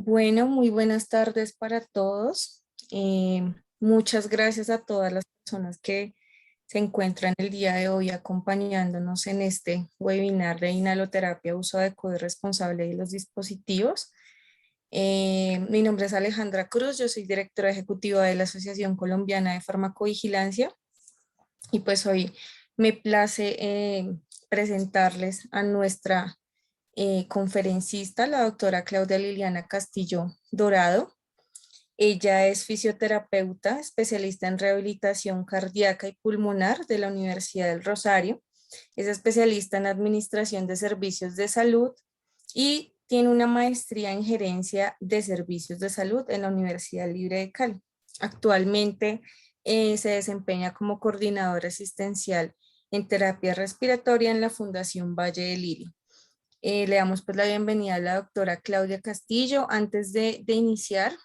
Bueno, muy buenas tardes para todos. Muchas gracias a todas las personas que se encuentran el día de hoy acompañándonos en este webinar de inhaloterapia, uso adecuado y responsable de los dispositivos. Mi nombre es Alejandra Cruz, yo soy directora ejecutiva de la Asociación Colombiana de Farmacovigilancia y pues hoy me place presentarles a nuestra conferencista, la doctora Claudia Liliana Castillo Dorado. Ella es fisioterapeuta, especialista en rehabilitación cardíaca y pulmonar de la Universidad del Rosario. Es especialista en administración de servicios de salud y tiene una maestría en gerencia de servicios de salud en la Universidad Libre de Cali. Actualmente se desempeña como coordinadora asistencial en terapia respiratoria en la Fundación Valle del Lirio. Le damos pues la bienvenida a la doctora Claudia Castillo. Antes de iniciar,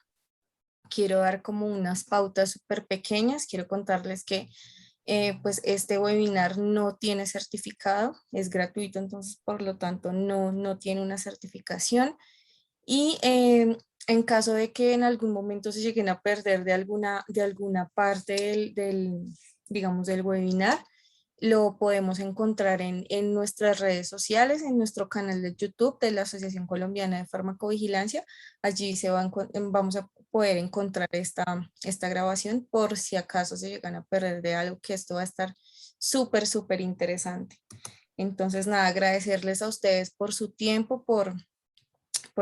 quiero dar como unas pautas súper pequeñas. Quiero contarles que pues este webinar no tiene certificado, es gratuito, entonces por lo tanto no tiene una certificación. Y en caso de que en algún momento se lleguen a perder de alguna parte digamos, del webinar, lo podemos encontrar en nuestras redes sociales, en nuestro canal de YouTube de la Asociación Colombiana de Farmacovigilancia. Allí vamos a poder encontrar esta grabación por si acaso se llegan a perder de algo, que esto va a estar súper interesante. Entonces, nada, agradecerles a ustedes por su tiempo, por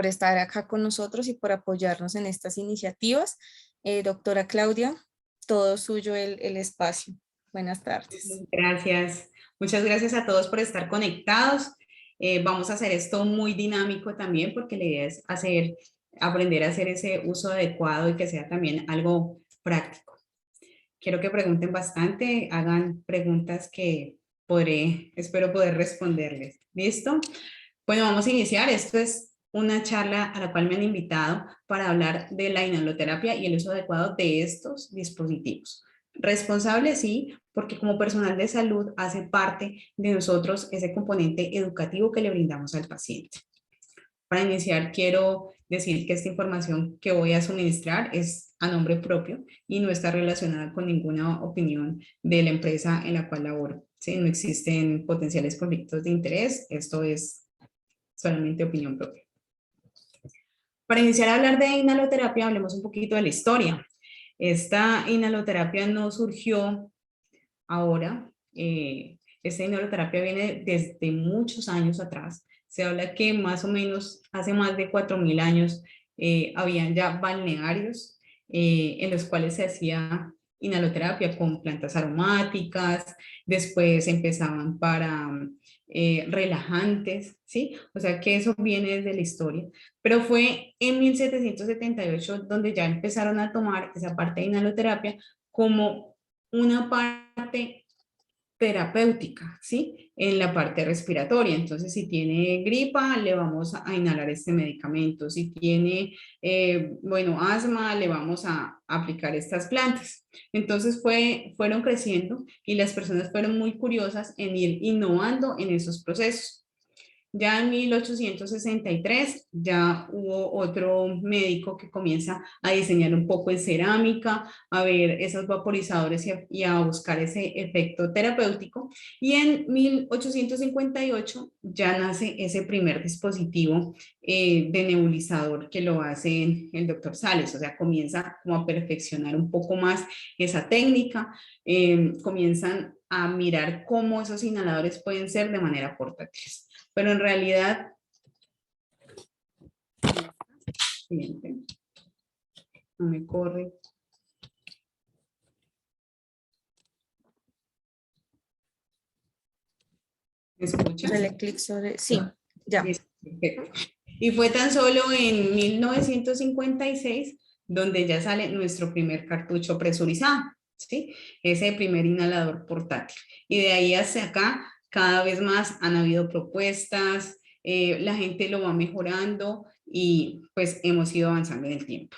estar acá con nosotros y por apoyarnos en estas iniciativas. Doctora Claudia, todo suyo el espacio. Buenas tardes. Gracias. Muchas gracias a todos por estar conectados. Vamos a hacer esto muy dinámico también porque la idea es aprender a hacer ese uso adecuado y que sea también algo práctico. Quiero que pregunten bastante, hagan preguntas que espero poder responderles. ¿Listo? Bueno, vamos a iniciar. Esto es una charla a la cual me han invitado para hablar de la inhaloterapia y el uso adecuado de estos dispositivos. Responsable, sí, porque como personal de salud hace parte de nosotros ese componente educativo que le brindamos al paciente. Para iniciar, quiero decir que esta información que voy a suministrar es a nombre propio y no está relacionada con ninguna opinión de la empresa en la cual laboro. ¿Sí? No existen potenciales conflictos de interés, esto es solamente opinión propia. Para iniciar a hablar de inhaloterapia, hablemos un poquito de la historia. Esta inhaloterapia no surgió ahora, esta inhaloterapia viene desde muchos años atrás. Se habla que más o menos hace más de 4.000 años habían ya balnearios en los cuales se hacía inhaloterapia con plantas aromáticas, después empezaban para relajantes, ¿sí? O sea que eso viene desde la historia. Pero fue en 1778 donde ya empezaron a tomar esa parte de inhaloterapia como una parte terapéutica, ¿sí? En la parte respiratoria. Entonces, si tiene gripa, le vamos a inhalar este medicamento. Si tiene, bueno, asma, le vamos a aplicar estas plantas. Entonces, fueron creciendo y las personas fueron muy curiosas en ir innovando en esos procesos. Ya en 1863 ya hubo otro médico que comienza a diseñar un poco en cerámica, a ver esos vaporizadores y a buscar ese efecto terapéutico. Y en 1858 ya nace ese primer dispositivo de nebulizador que lo hace el doctor Sales, o sea, comienza como a perfeccionar un poco más esa técnica, comienzan a mirar cómo esos inhaladores pueden ser de manera portátil. Pero en realidad, no me corre. ¿Me escuchas? Dale clic sobre, sí, ya. Perfecto. Y fue tan solo en 1956 donde ya sale nuestro primer cartucho presurizado, ¿sí? Ese primer inhalador portátil. Y de ahí hacia acá, cada vez más han habido propuestas, la gente lo va mejorando y pues hemos ido avanzando en el tiempo.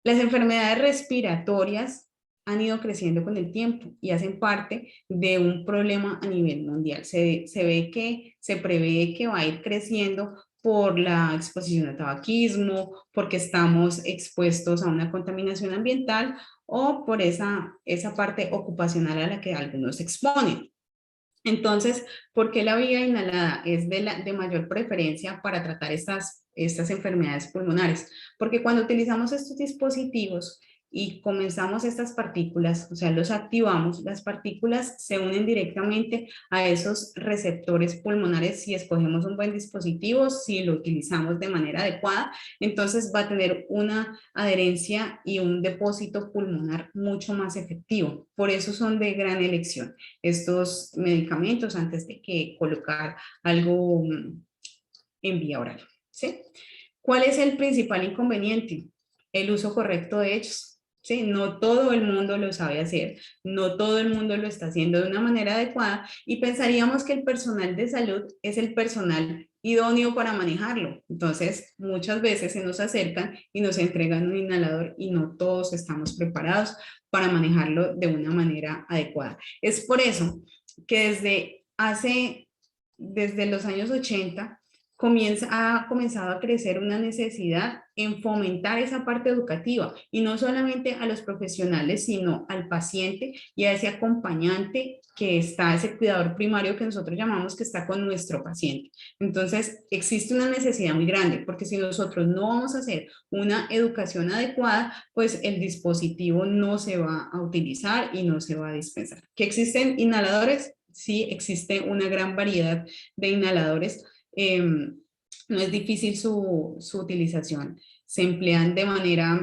Las enfermedades respiratorias han ido creciendo con el tiempo y hacen parte de un problema a nivel mundial. Se prevé que va a ir creciendo por la exposición al tabaquismo, porque estamos expuestos a una contaminación ambiental o por esa parte ocupacional a la que algunos se exponen. Entonces, ¿por qué la vía inhalada es de mayor preferencia para tratar estas enfermedades pulmonares? Porque cuando utilizamos estos dispositivos y comenzamos estas partículas, o sea, los activamos, las partículas se unen directamente a esos receptores pulmonares si escogemos un buen dispositivo, si lo utilizamos de manera adecuada, entonces va a tener una adherencia y un depósito pulmonar mucho más efectivo. Por eso son de gran elección estos medicamentos antes de que colocar algo en vía oral, ¿sí? ¿Cuál es el principal inconveniente? El uso correcto de ellos. ¿Sí? No todo el mundo lo sabe hacer, no todo el mundo lo está haciendo de una manera adecuada y pensaríamos que el personal de salud es el personal idóneo para manejarlo. Entonces, muchas veces se nos acercan y nos entregan un inhalador y no todos estamos preparados para manejarlo de una manera adecuada. Es por eso que desde los años 80, ha comenzado a crecer una necesidad en fomentar esa parte educativa y no solamente a los profesionales, sino al paciente y a ese acompañante que está, ese cuidador primario que nosotros llamamos que está con nuestro paciente. Entonces, existe una necesidad muy grande porque si nosotros no vamos a hacer una educación adecuada, pues el dispositivo no se va a utilizar y no se va a dispensar. ¿Que existen inhaladores? Sí, existe una gran variedad de inhaladores. No es difícil su utilización. Se emplean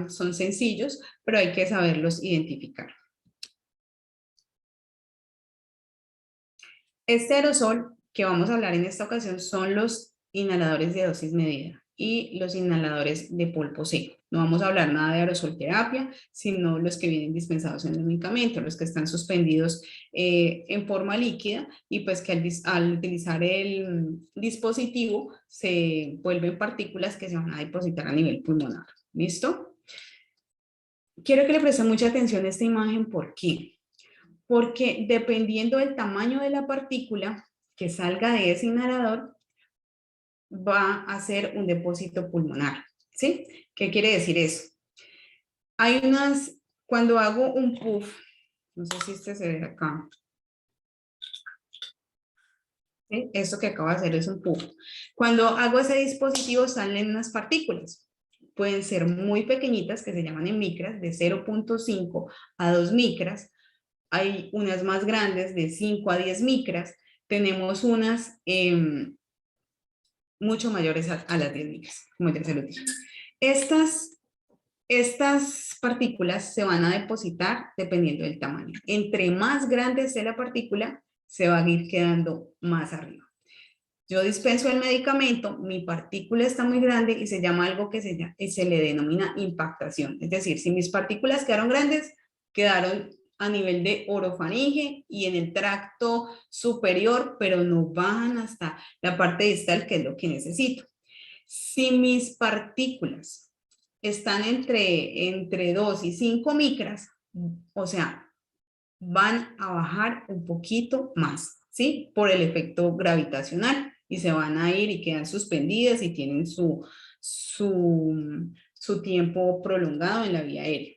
son sencillos, pero hay que saberlos identificar. Este aerosol que vamos a hablar en esta ocasión son los inhaladores de dosis medida y los inhaladores de polvo seco. No vamos a hablar nada de aerosol terapia, sino los que vienen dispensados en el medicamento, los que están suspendidos en forma líquida y pues que al utilizar el dispositivo se vuelven partículas que se van a depositar a nivel pulmonar. ¿Listo? Quiero que le presten mucha atención a esta imagen. ¿Por qué? Porque dependiendo del tamaño de la partícula que salga de ese inhalador, va a ser un depósito pulmonar, ¿sí? ¿Qué quiere decir eso? Cuando hago un puff, no sé si este se ve acá, ¿sí? Esto que acabo de hacer es un puff. Cuando hago ese dispositivo salen unas partículas, pueden ser muy pequeñitas que se llaman en micras, de 0.5 a 2 micras, hay unas más grandes de 5 a 10 micras, tenemos unas mucho mayores a las 10 micras, como ya se lo dije. Estas partículas se van a depositar dependiendo del tamaño. Entre más grande sea la partícula, se va a ir quedando más arriba. Yo dispenso el medicamento, mi partícula está muy grande y se llama algo que se le denomina impactación. Es decir, si mis partículas quedaron grandes, quedaron a nivel de orofaringe y en el tracto superior, pero no bajan hasta la parte distal, que es lo que necesito. Si mis partículas están entre 2 y 5 micras, o sea, van a bajar un poquito más, ¿sí? Por el efecto gravitacional y se van a ir y quedan suspendidas y tienen su tiempo prolongado en la vía aérea.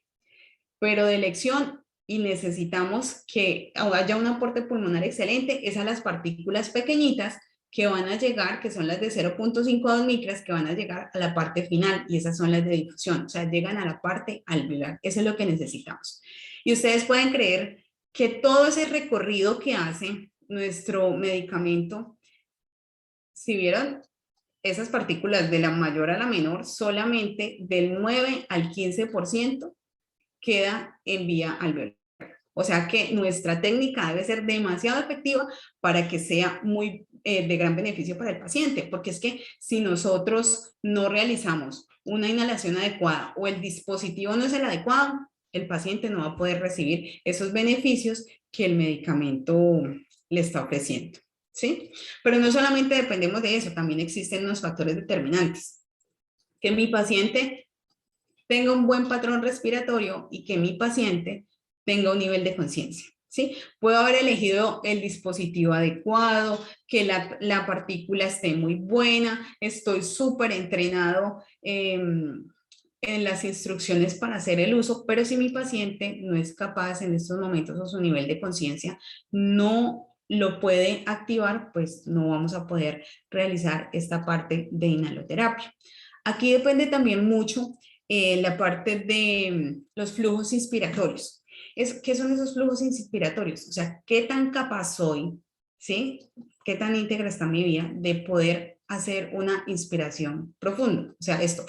Pero de elección y necesitamos que haya un aporte pulmonar excelente, es a las partículas pequeñitas que van a llegar, que son las de 0.5 a 2 micras, que van a llegar a la parte final y esas son las de difusión, o sea, llegan a la parte alveolar. Eso es lo que necesitamos. Y ustedes pueden creer que todo ese recorrido que hace nuestro medicamento, si vieron esas partículas de la mayor a la menor, solamente del 9 al 15% queda en vía alveolar. O sea que nuestra técnica debe ser demasiado efectiva para que sea muy de gran beneficio para el paciente, porque es que si nosotros no realizamos una inhalación adecuada o el dispositivo no es el adecuado, el paciente no va a poder recibir esos beneficios que el medicamento le está ofreciendo, ¿sí? Pero no solamente dependemos de eso, también existen unos factores determinantes. Que mi paciente tenga un buen patrón respiratorio y que mi paciente tenga un nivel de conciencia. ¿Sí? Puedo haber elegido el dispositivo adecuado, que la partícula esté muy buena, estoy súper entrenado en las instrucciones para hacer el uso, pero si mi paciente no es capaz en estos momentos o su nivel de conciencia no lo puede activar, pues no vamos a poder realizar esta parte de inhaloterapia. Aquí depende también mucho la parte de los flujos inspiratorios. ¿Qué son esos flujos inspiratorios? O sea, ¿qué tan capaz soy, ¿sí? ¿Qué tan íntegra está mi vida de poder hacer una inspiración profunda? O sea, esto,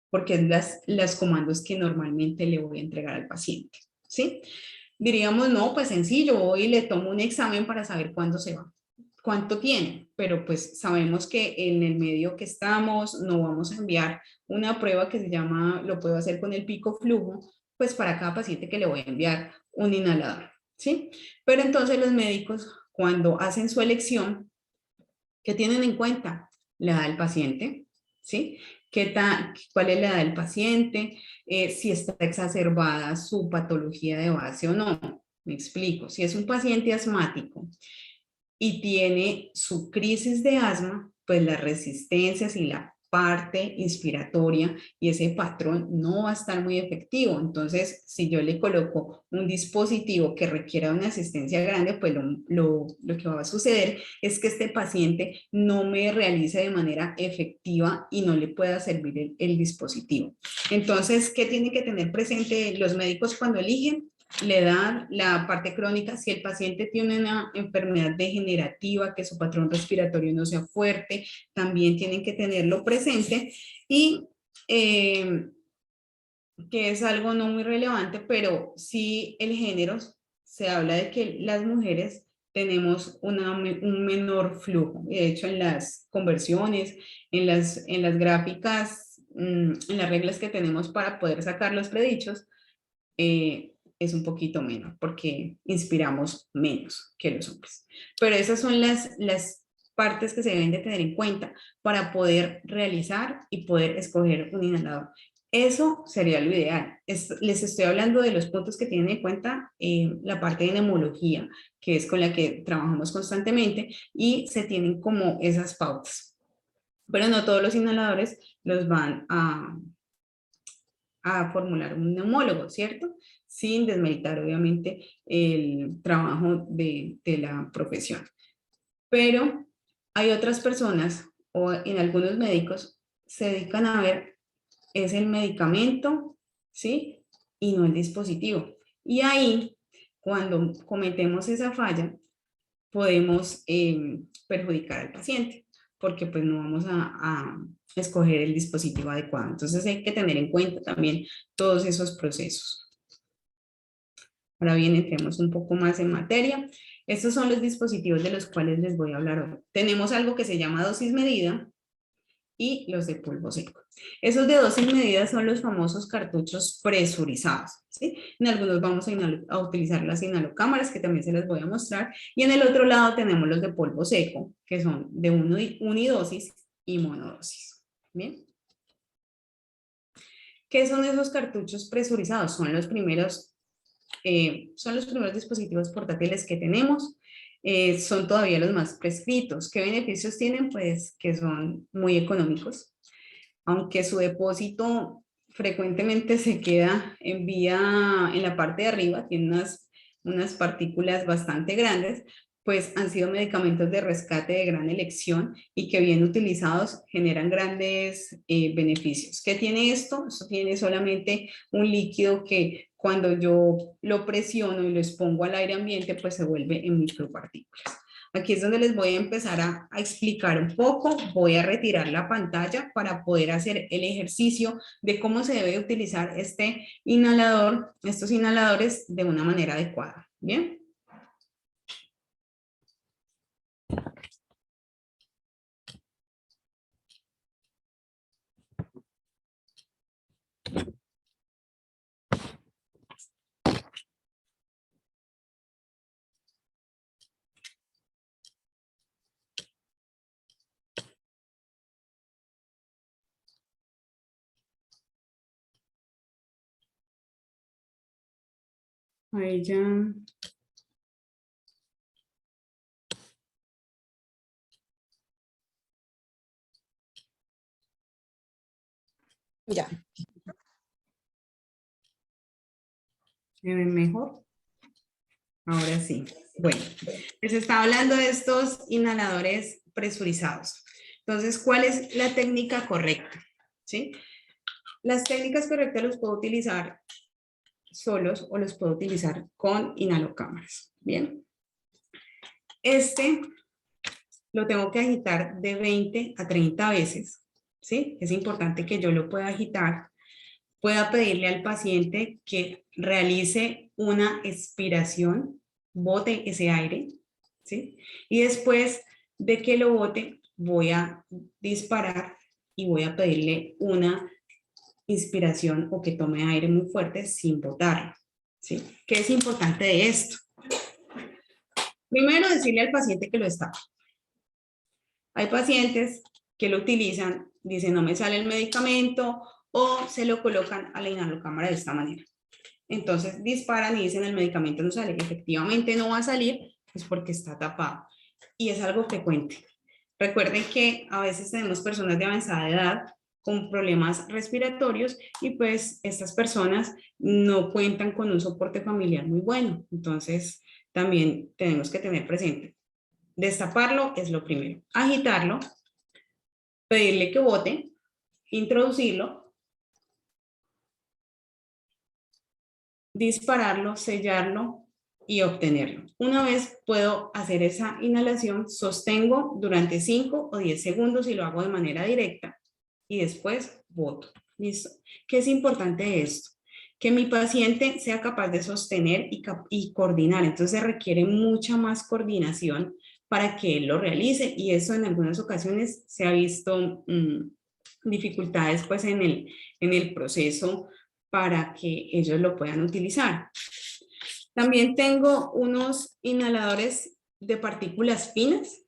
porque es las comandos que normalmente le voy a entregar al paciente, ¿sí? Diríamos, no, pues sencillo, voy y le tomo un examen para saber cuándo se va, cuánto tiene, pero pues sabemos que en el medio que estamos no vamos a enviar una prueba que se llama, lo puedo hacer con el pico flujo, pues para cada paciente que le voy a enviar un inhalador, ¿sí? Pero entonces los médicos, cuando hacen su elección, ¿qué tienen en cuenta? La edad del paciente, ¿sí? ¿Cuál es la edad del paciente? Si está exacerbada su patología de base o no. Me explico. Si es un paciente asmático y tiene su crisis de asma, pues las resistencias y la parte inspiratoria y ese patrón no va a estar muy efectivo. Entonces, si yo le coloco un dispositivo que requiera una asistencia grande, pues lo que va a suceder es que este paciente no me realice de manera efectiva y no le pueda servir el dispositivo. Entonces, ¿qué tienen que tener presente los médicos cuando eligen? Le dan la parte crónica, si el paciente tiene una enfermedad degenerativa, que su patrón respiratorio no sea fuerte, también tienen que tenerlo presente y que es algo no muy relevante, pero sí el género, se habla de que las mujeres tenemos un menor flujo. De hecho, en las conversiones, en las gráficas, en las reglas que tenemos para poder sacar los predichos, es un poquito menos, porque inspiramos menos que los hombres. Pero esas son las partes que se deben de tener en cuenta para poder realizar y poder escoger un inhalador. Eso sería lo ideal. Les estoy hablando de los puntos que tienen en cuenta la parte de neumología, que es con la que trabajamos constantemente, y se tienen como esas pautas. Pero no todos los inhaladores los van a formular un neumólogo, ¿cierto? Sin desmeritar, obviamente, el trabajo de la profesión. Pero hay otras personas, o en algunos médicos, se dedican a ver, es el medicamento, ¿sí? Y no el dispositivo. Y ahí, cuando cometemos esa falla, podemos perjudicar al paciente, porque pues no vamos a escoger el dispositivo adecuado. Entonces hay que tener en cuenta también todos esos procesos. Ahora bien, entremos un poco más en materia. Estos son los dispositivos de los cuales les voy a hablar hoy. Tenemos algo que se llama dosis medida y los de polvo seco. Esos de dosis medida son los famosos cartuchos presurizados, ¿sí? En algunos vamos a utilizar las inhalocámaras, que también se las voy a mostrar, y en el otro lado tenemos los de polvo seco, que son de unidosis y monodosis. ¿Bien? ¿Qué son esos cartuchos presurizados? Son los primeros dispositivos portátiles que tenemos. Son todavía los más prescritos. ¿Qué beneficios tienen? Pues que son muy económicos, aunque su depósito frecuentemente se queda en la parte de arriba, tiene unas partículas bastante grandes, pues han sido medicamentos de rescate de gran elección y que bien utilizados generan grandes beneficios. ¿Qué tiene esto? Esto tiene solamente un líquido que cuando yo lo presiono y lo expongo al aire ambiente, pues se vuelve en micropartículas. Aquí es donde les voy a empezar a explicar un poco. Voy a retirar la pantalla para poder hacer el ejercicio de cómo se debe utilizar este inhalador, estos inhaladores de una manera adecuada. Bien. Ahí ya. Ya. ¿Se ve mejor? Ahora sí. Bueno, les estaba hablando de estos inhaladores presurizados. Entonces, ¿cuál es la técnica correcta? ¿Sí? Las técnicas correctas los puedo utilizar solos o los puedo utilizar con inhalocámaras. Bien. Este lo tengo que agitar de 20 a 30 veces. ¿Sí? Es importante que yo lo pueda agitar. Pueda pedirle al paciente que realice una expiración, bote ese aire, ¿sí? Y después de que lo bote, voy a disparar y voy a pedirle una inspiración o que tome aire muy fuerte sin botarlo, ¿sí? ¿Qué es importante de esto? Primero, decirle al paciente que lo destape. Hay pacientes que lo utilizan, dicen no me sale el medicamento o se lo colocan a la inhalocámara de esta manera. Entonces disparan y dicen el medicamento no sale. Efectivamente no va a salir, pues porque está tapado. Y es algo frecuente. Recuerden que a veces tenemos personas de avanzada edad con problemas respiratorios y pues estas personas no cuentan con un soporte familiar muy bueno. Entonces también tenemos que tener presente. Destaparlo es lo primero. Agitarlo, pedirle que bote, introducirlo, dispararlo, sellarlo y obtenerlo. Una vez puedo hacer esa inhalación, sostengo durante 5 o 10 segundos y lo hago de manera directa y después boto. ¿Listo? ¿Qué es importante de esto? Que mi paciente sea capaz de sostener y coordinar. Entonces requiere mucha más coordinación para que él lo realice y eso en algunas ocasiones se ha visto dificultades pues en el proceso para que ellos lo puedan utilizar. También tengo unos inhaladores de partículas finas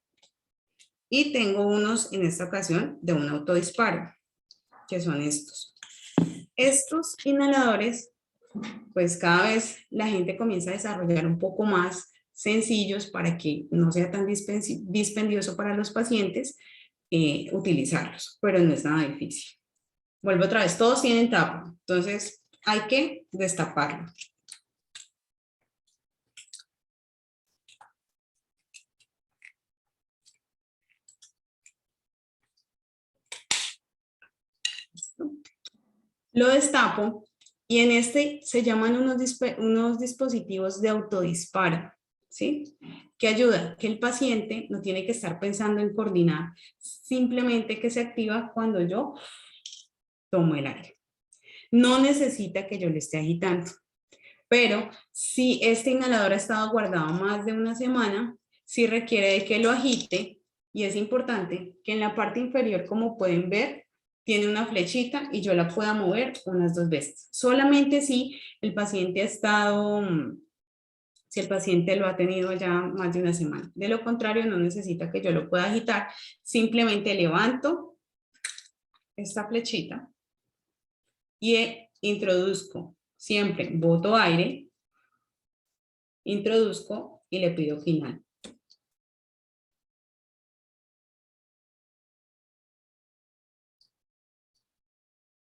y tengo unos en esta ocasión de un autodisparo, que son estos. Estos inhaladores, pues cada vez la gente comienza a desarrollar un poco más sencillos para que no sea tan dispendioso para los pacientes utilizarlos, pero no es nada difícil. Vuelvo otra vez, todos tienen tapa, entonces hay que destaparlo. Lo destapo y en este se llaman unos dispositivos de autodisparo, ¿sí? Que ayuda, que el paciente no tiene que estar pensando en coordinar, simplemente que se activa cuando yo tomo el aire. No necesita que yo le esté agitando, pero si este inhalador ha estado guardado más de una semana, sí requiere de que lo agite y es importante que en la parte inferior, como pueden ver, tiene una flechita y yo la pueda mover unas 2 veces. Solamente si el paciente ha estado, si el paciente lo ha tenido ya más de una semana. De lo contrario, no necesita que yo lo pueda agitar. Simplemente levanto esta flechita y introduzco. Siempre boto aire, introduzco y le pido final.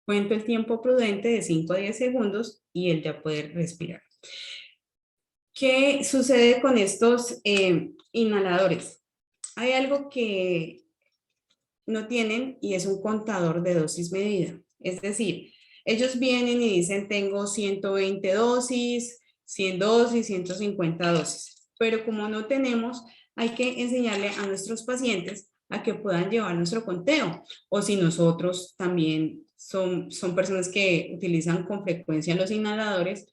Cuento el tiempo prudente de 5 a 10 segundos y él ya puede respirar. ¿Qué sucede con estos inhaladores? Hay algo que no tienen y es un contador de dosis medida. Es decir, ellos vienen y dicen tengo 120 dosis, 100 dosis, 150 dosis. Pero como no tenemos, hay que enseñarle a nuestros pacientes a que puedan llevar nuestro conteo. O si nosotros también son personas que utilizan con frecuencia los inhaladores,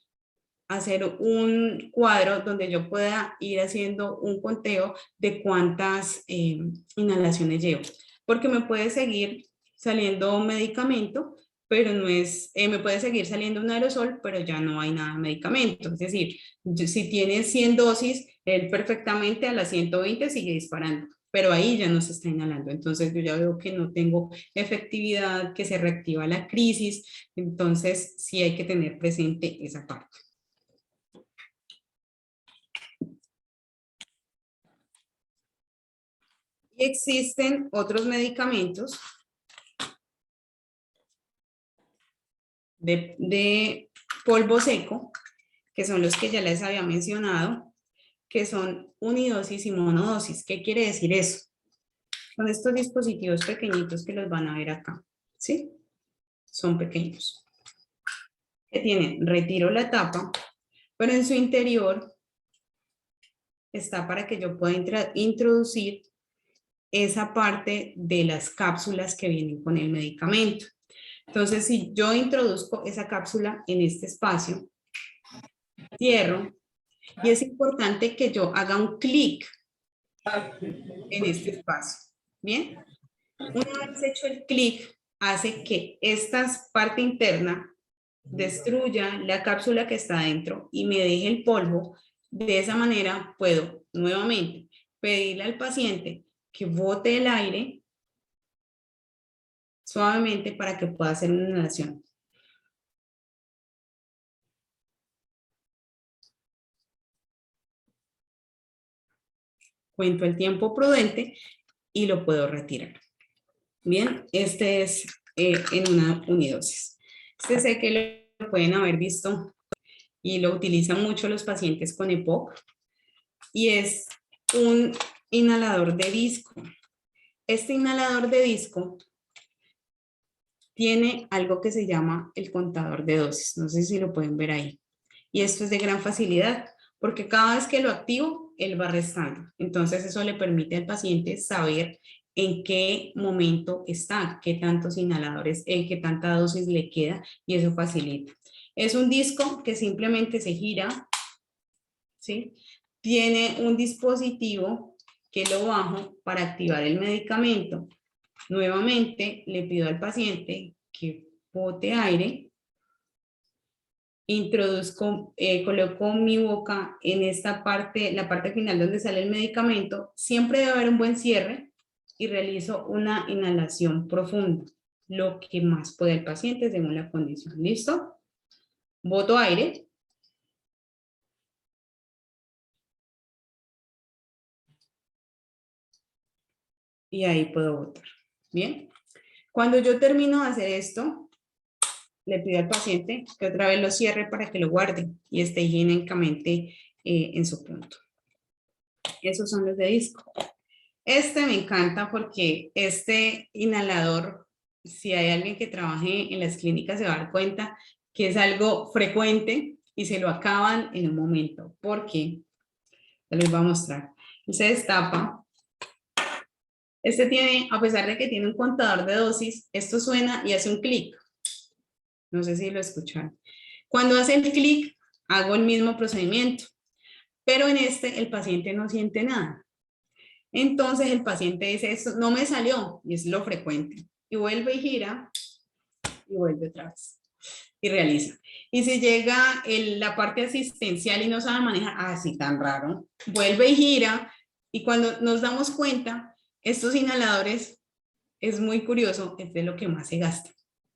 hacer un cuadro donde yo pueda ir haciendo un conteo de cuántas inhalaciones llevo. Porque me puede seguir saliendo un medicamento, pero no es, me puede seguir saliendo un aerosol, pero ya no hay nada de medicamento. Es decir, si tiene 100 dosis, él perfectamente a las 120 sigue disparando, pero ahí ya no se está inhalando. Entonces yo ya veo que no tengo efectividad, que se reactiva la crisis, entonces sí hay que tener presente esa parte. Y existen otros medicamentos de polvo seco, que son los que ya les había mencionado, que son unidosis y monodosis. ¿Qué quiere decir eso? Son estos dispositivos pequeñitos que los van a ver acá, ¿sí? Son pequeños. Que tienen, retiro la tapa, pero en su interior está para que yo pueda introducir esa parte de las cápsulas que vienen con el medicamento. Entonces, si yo introduzco esa cápsula en este espacio, cierro, y es importante que yo haga un clic en este espacio. ¿Bien? Una vez hecho el clic, hace que esta parte interna destruya la cápsula que está dentro y me deje el polvo. De esa manera puedo nuevamente pedirle al paciente que bote el aire suavemente para que pueda hacer una inhalación. Cuento el tiempo prudente y lo puedo retirar. Bien, este es en una unidosis. Este sé que lo pueden haber visto y lo utilizan mucho los pacientes con EPOC y es un inhalador de disco. Este inhalador de disco tiene algo que se llama el contador de dosis. No sé si lo pueden ver ahí. Y esto es de gran facilidad porque cada vez que lo activo, él va restando. Entonces eso le permite al paciente saber en qué momento está, qué tantos inhaladores, qué tanta dosis le queda y eso facilita. Es un disco que simplemente se gira, ¿sí? Tiene un dispositivo que lo bajo para activar el medicamento. Nuevamente le pido al paciente que bote aire, introduzco, coloco mi boca en esta parte, la parte final donde sale el medicamento, siempre debe haber un buen cierre y realizo una inhalación profunda, lo que más puede el paciente según la condición. ¿Listo? Boto aire. Y ahí puedo botar. Bien. Cuando yo termino de hacer esto, le pido al paciente que otra vez lo cierre para que lo guarde y esté higiénicamente en su punto. Esos son los de disco. Este me encanta porque este inhalador, si hay alguien que trabaje en las clínicas se va a dar cuenta que es algo frecuente y se lo acaban en un momento. ¿Por qué? Les voy a mostrar. Se destapa. Este tiene, a pesar de que tiene un contador de dosis, esto suena y hace un clic. No sé si lo escucharon. Cuando hace el clic, hago el mismo procedimiento, pero en este el paciente no siente nada. Entonces el paciente dice, esto no me salió, y es lo frecuente. Y vuelve y gira, y vuelve otra vez. Y realiza. Y si llega la parte asistencial y no sabe manejar, así tan raro, vuelve y gira, y cuando nos damos cuenta, estos inhaladores, es muy curioso, es de lo que más se gasta.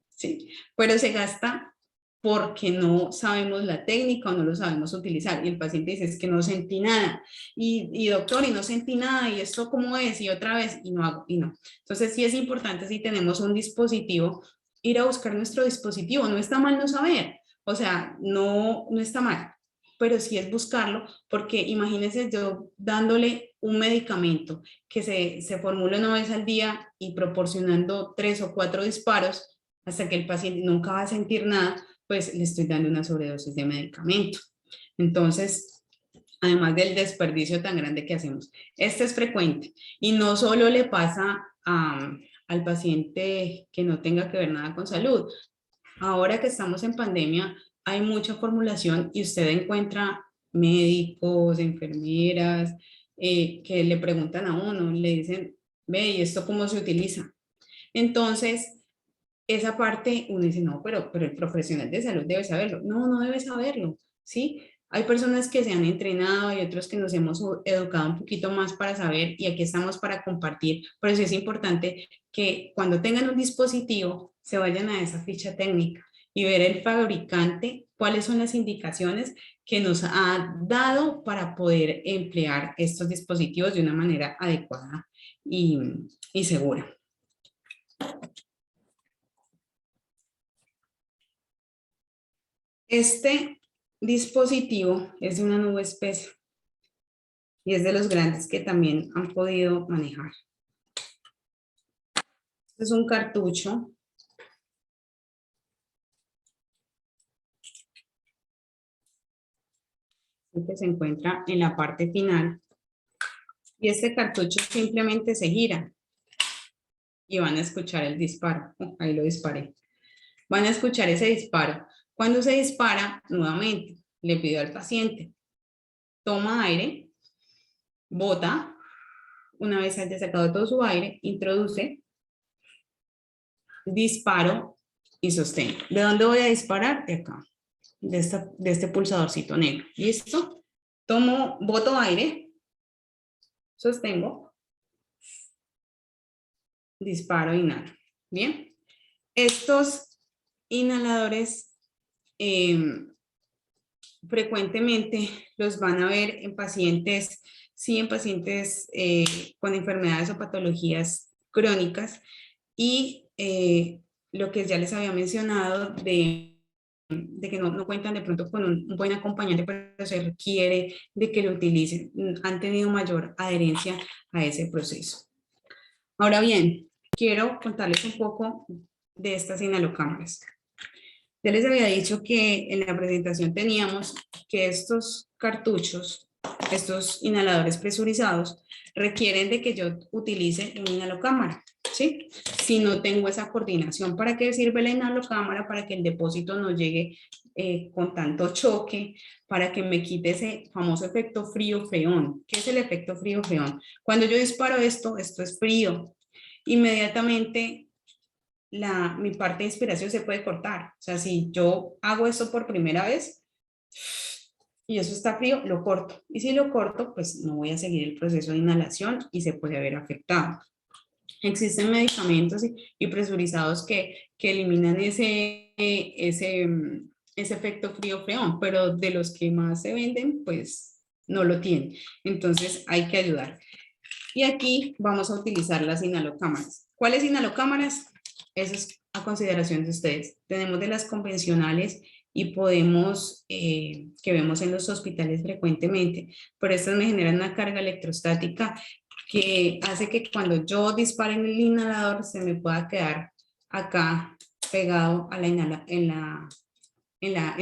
¿Sí? Pero se gasta porque no sabemos la técnica o no lo sabemos utilizar. Y el paciente dice, es que no sentí nada. Y doctor, y no sentí nada, y esto cómo es, y otra vez, y no hago, y no. Entonces sí es importante si tenemos un dispositivo, ir a buscar nuestro dispositivo. No está mal no saber, o sea, no está mal, pero sí es buscarlo, porque imagínense yo dándole un medicamento que se formula una vez al día y proporcionando 3 o 4 disparos, hasta que el paciente nunca va a sentir nada, pues le estoy dando una sobredosis de medicamento. Entonces, además del desperdicio tan grande que hacemos, este es frecuente y no solo le pasa al paciente que no tenga que ver nada con salud. Ahora que estamos en pandemia, hay mucha formulación y usted encuentra médicos, enfermeras, que le preguntan a uno, le dicen, ve, ¿y esto cómo se utiliza? Entonces, esa parte uno dice, no, pero el profesional de salud debe saberlo. No, no debe saberlo, ¿sí? Hay personas que se han entrenado y otros que nos hemos educado un poquito más para saber y aquí estamos para compartir. Por eso es importante que cuando tengan un dispositivo se vayan a esa ficha técnica y ver el fabricante cuáles son las indicaciones que nos ha dado para poder emplear estos dispositivos de una manera adecuada y segura. Este dispositivo es de una nube espesa y es de los grandes que también han podido manejar. Este es un cartucho que se encuentra en la parte final y este cartucho simplemente se gira y van a escuchar el disparo. Ahí lo disparé. Van a escuchar ese disparo. Cuando se dispara, nuevamente, le pido al paciente, toma aire, bota, una vez haya sacado todo su aire, introduce, disparo y sostengo. ¿De dónde voy a disparar? De acá, de este pulsadorcito negro. ¿Listo? Tomo, boto aire, sostengo, disparo, inhalo. Bien. Estos inhaladores frecuentemente los van a ver en pacientes, sí, en pacientes con enfermedades o patologías crónicas y lo que ya les había mencionado de que no cuentan de pronto con un buen acompañante, pero se requiere de que lo utilicen, han tenido mayor adherencia a ese proceso. Ahora bien, quiero contarles un poco de estas inhalocámaras. Ya les había dicho que en la presentación teníamos que estos cartuchos, estos inhaladores presurizados, requieren de que yo utilice una inhalocámara, ¿sí? Si no tengo esa coordinación, ¿para qué sirve la inhalocámara? Para que el depósito no llegue con tanto choque, para que me quite ese famoso efecto frío-freón. ¿Qué es el efecto frío-freón? Cuando yo disparo esto es frío. Inmediatamente mi parte de inspiración se puede cortar. O sea, si yo hago eso por primera vez y eso está frío, lo corto. Y si lo corto, pues no voy a seguir el proceso de inhalación y se puede haber afectado. Existen medicamentos y presurizados que eliminan ese efecto frío-freón, pero de los que más se venden, pues no lo tienen. Entonces hay que ayudar. Y aquí vamos a utilizar las inhalocámaras. ¿Cuáles inhalocámaras? Eso es a consideración de ustedes. Tenemos de las convencionales y podemos, que vemos en los hospitales frecuentemente, pero estas me generan una carga electrostática que hace que cuando yo dispare en el inhalador se me pueda quedar acá pegado a en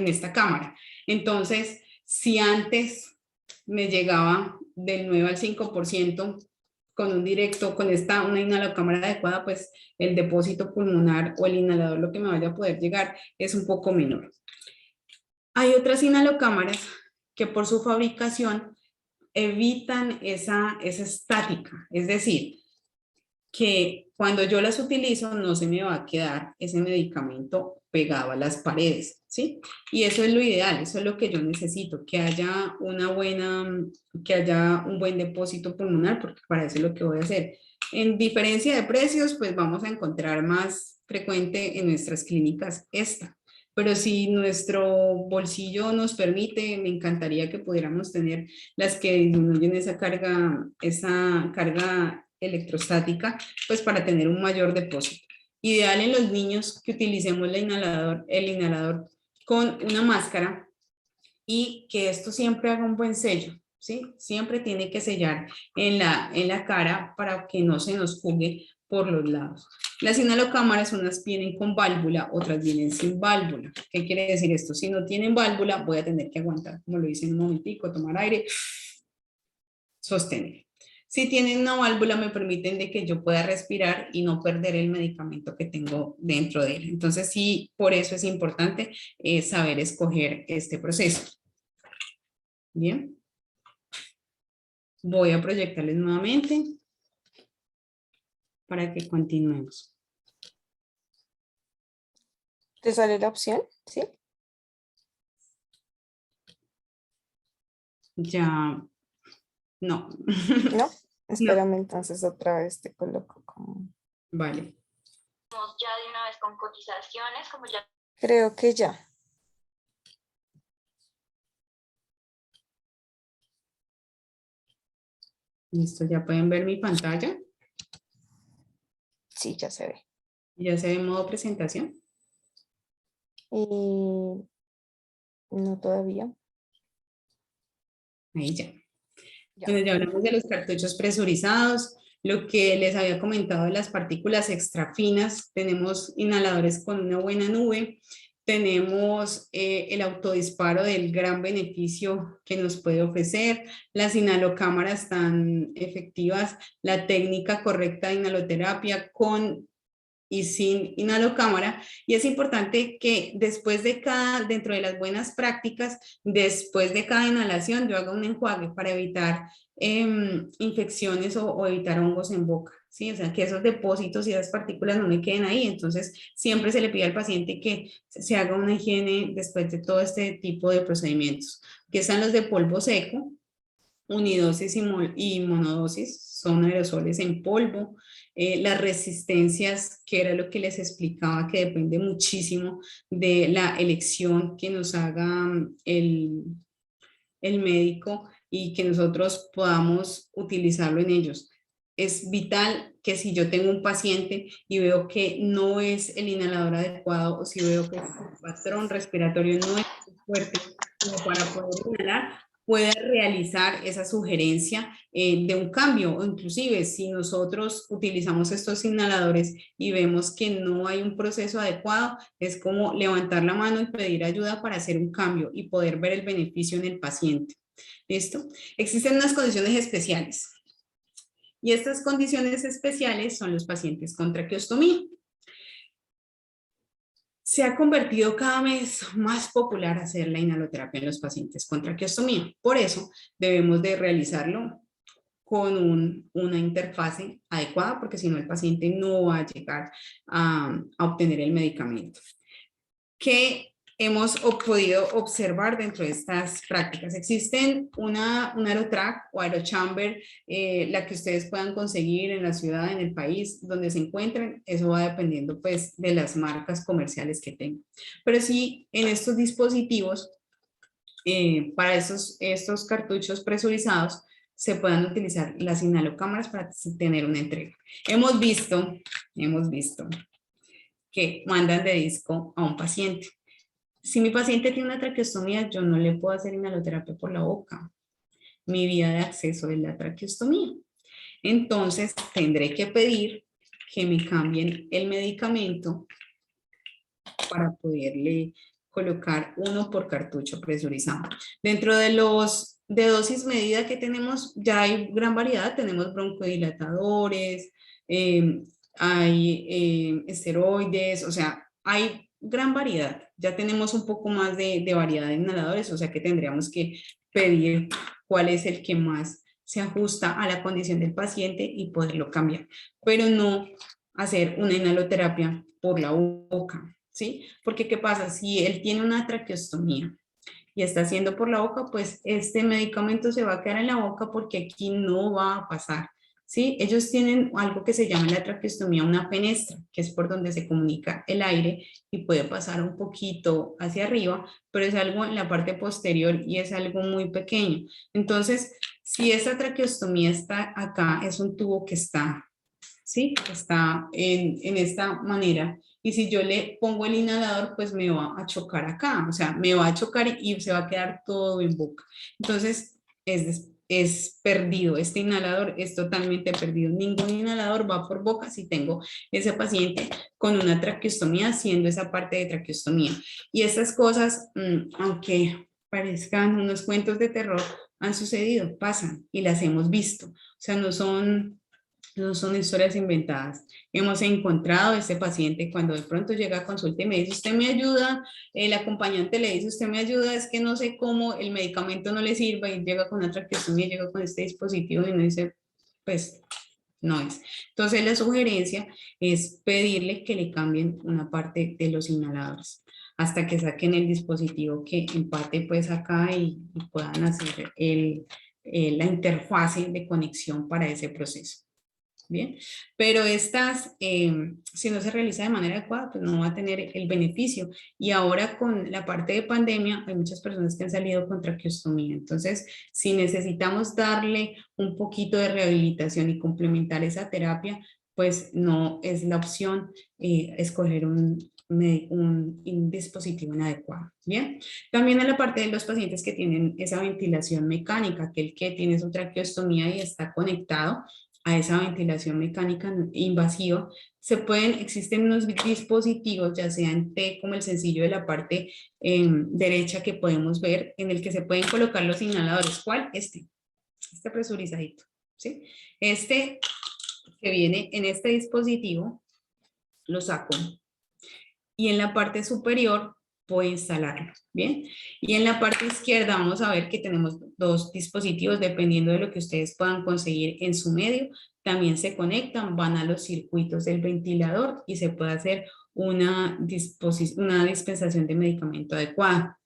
esta cámara. Entonces, si antes me llegaba del 9 al 5% con un directo, con una inhalocámara adecuada, pues el depósito pulmonar o el inhalador, lo que me vaya a poder llegar, es un poco menor. Hay otras inhalocámaras que por su fabricación evitan esa estática, es decir, que cuando yo las utilizo no se me va a quedar ese medicamento pegado a las paredes, ¿sí? Y eso es lo ideal, eso es lo que yo necesito, que haya que haya un buen depósito pulmonar, porque para eso es lo que voy a hacer. En diferencia de precios, pues vamos a encontrar más frecuente en nuestras clínicas esta. Pero si nuestro bolsillo nos permite, me encantaría que pudiéramos tener las que disminuyen esa carga electrostática, pues para tener un mayor depósito. Ideal en los niños que utilicemos el inhalador con una máscara y que esto siempre haga un buen sello, ¿sí? Siempre tiene que sellar en la cara para que no se nos fugue por los lados. Las inhalocámaras, unas vienen con válvula, otras vienen sin válvula. ¿Qué quiere decir esto? Si no tienen válvula, voy a tener que aguantar, como lo hice en un momentico, tomar aire, sostener. Si tienen una válvula, me permiten de que yo pueda respirar y no perder el medicamento que tengo dentro de él. Entonces, sí, por eso es importante saber escoger este proceso. Bien. Voy a proyectarles nuevamente para que continuemos. ¿Te sale la opción? ¿Sí? Ya, no. ¿No? No, Espérame, entonces otra vez te coloco como... vale. Ya de una vez con cotizaciones, como ya. Creo que ya. Listo, ya pueden ver mi pantalla. Sí, ya se ve. ¿Ya se ve en modo presentación? No todavía. Ahí ya. Ya. Bueno, ya hablamos de los cartuchos presurizados, lo que les había comentado de las partículas extra finas. Tenemos inhaladores con una buena nube, tenemos el autodisparo del gran beneficio que nos puede ofrecer, las inhalocámaras tan efectivas, la técnica correcta de inhaloterapia con y sin inhalocámara, y es importante que después de dentro de las buenas prácticas, después de cada inhalación, yo haga un enjuague para evitar infecciones o evitar hongos en boca, ¿sí? O sea, que esos depósitos y esas partículas no me queden ahí, entonces siempre se le pide al paciente que se haga una higiene después de todo este tipo de procedimientos. Aquí están los de polvo seco, unidosis y monodosis, son aerosoles en polvo. Las resistencias, que era lo que les explicaba, que depende muchísimo de la elección que nos haga el médico y que nosotros podamos utilizarlo en ellos. Es vital que si yo tengo un paciente y veo que no es el inhalador adecuado o si veo que el patrón respiratorio no es fuerte como para poder inhalar, pueda realizar esa sugerencia de un cambio, o inclusive si nosotros utilizamos estos inhaladores y vemos que no hay un proceso adecuado, es como levantar la mano y pedir ayuda para hacer un cambio y poder ver el beneficio en el paciente. ¿Listo? Existen unas condiciones especiales y estas condiciones especiales son los pacientes con traqueostomía. Se ha convertido cada vez más popular hacer la inhaloterapia en los pacientes con traqueostomía. Por eso debemos de realizarlo con una interfase adecuada, porque si no el paciente no va a llegar a obtener el medicamento. ¿Qué hemos podido observar dentro de estas prácticas? Existen un aerotrack o aerochamber, la que ustedes puedan conseguir en la ciudad, en el país, donde se encuentren. Eso va dependiendo pues de las marcas comerciales que tengan. Pero sí, en estos dispositivos, para estos cartuchos presurizados, se puedan utilizar las inhalocámaras para tener una entrega. Hemos visto que mandan de disco a un paciente. Si mi paciente tiene una traqueostomía, yo no le puedo hacer inhaloterapia por la boca. Mi vía de acceso es la traqueostomía. Entonces, tendré que pedir que me cambien el medicamento para poderle colocar uno por cartucho presurizado. Dentro de los de dosis medida que tenemos, ya hay gran variedad. Tenemos broncodilatadores, hay esteroides, o sea, hay gran variedad. Ya tenemos un poco más de variedad de inhaladores, o sea que tendríamos que pedir cuál es el que más se ajusta a la condición del paciente y poderlo cambiar, pero no hacer una inhaloterapia por la boca, ¿sí? Porque ¿qué pasa? Si él tiene una traqueostomía y está haciendo por la boca, pues este medicamento se va a quedar en la boca porque aquí no va a pasar, ¿sí? Ellos tienen algo que se llama en la traqueostomía una fenestra, que es por donde se comunica el aire y puede pasar un poquito hacia arriba, pero es algo en la parte posterior y es algo muy pequeño. Entonces, si esta traqueostomía está acá, es un tubo que está, ¿sí? Está en esta manera. Y si yo le pongo el inhalador, pues me va a chocar acá, o sea, me va a chocar y se va a quedar todo en boca. Entonces, es perdido, este inhalador es totalmente perdido. Ningún inhalador va por boca si tengo ese paciente con una traqueostomía haciendo esa parte de traqueostomía. Y estas cosas, aunque parezcan unos cuentos de terror, han sucedido, pasan y las hemos visto. O sea, no son historias inventadas. Hemos encontrado a este paciente cuando de pronto llega a consulta y me dice, usted me ayuda, el acompañante le dice, usted me ayuda, es que no sé cómo, el medicamento no le sirve, y llega con una traqueostomía, llega con este dispositivo y no dice, pues no es. Entonces la sugerencia es pedirle que le cambien una parte de los inhaladores hasta que saquen el dispositivo que empate pues acá y puedan hacer la interfase de conexión para ese proceso. Bien, pero estas, si no se realiza de manera adecuada, pues no va a tener el beneficio. Y ahora con la parte de pandemia, hay muchas personas que han salido con traqueostomía. Entonces, si necesitamos darle un poquito de rehabilitación y complementar esa terapia, pues no es la opción escoger un dispositivo inadecuado. Bien, también en la parte de los pacientes que tienen esa ventilación mecánica, aquel que tiene su traqueostomía y está conectado a esa ventilación mecánica invasiva, existen unos dispositivos, ya sea en T como el sencillo de la parte derecha que podemos ver, en el que se pueden colocar los inhaladores. ¿Cuál? Este presurizadito, ¿sí? Este que viene en este dispositivo, lo saco y en la parte superior puedo instalarlo, ¿bien? Y en la parte izquierda vamos a ver que tenemos dos dispositivos, dependiendo de lo que ustedes puedan conseguir en su medio, también se conectan, van a los circuitos del ventilador y se puede hacer una dispensación de medicamento adecuada.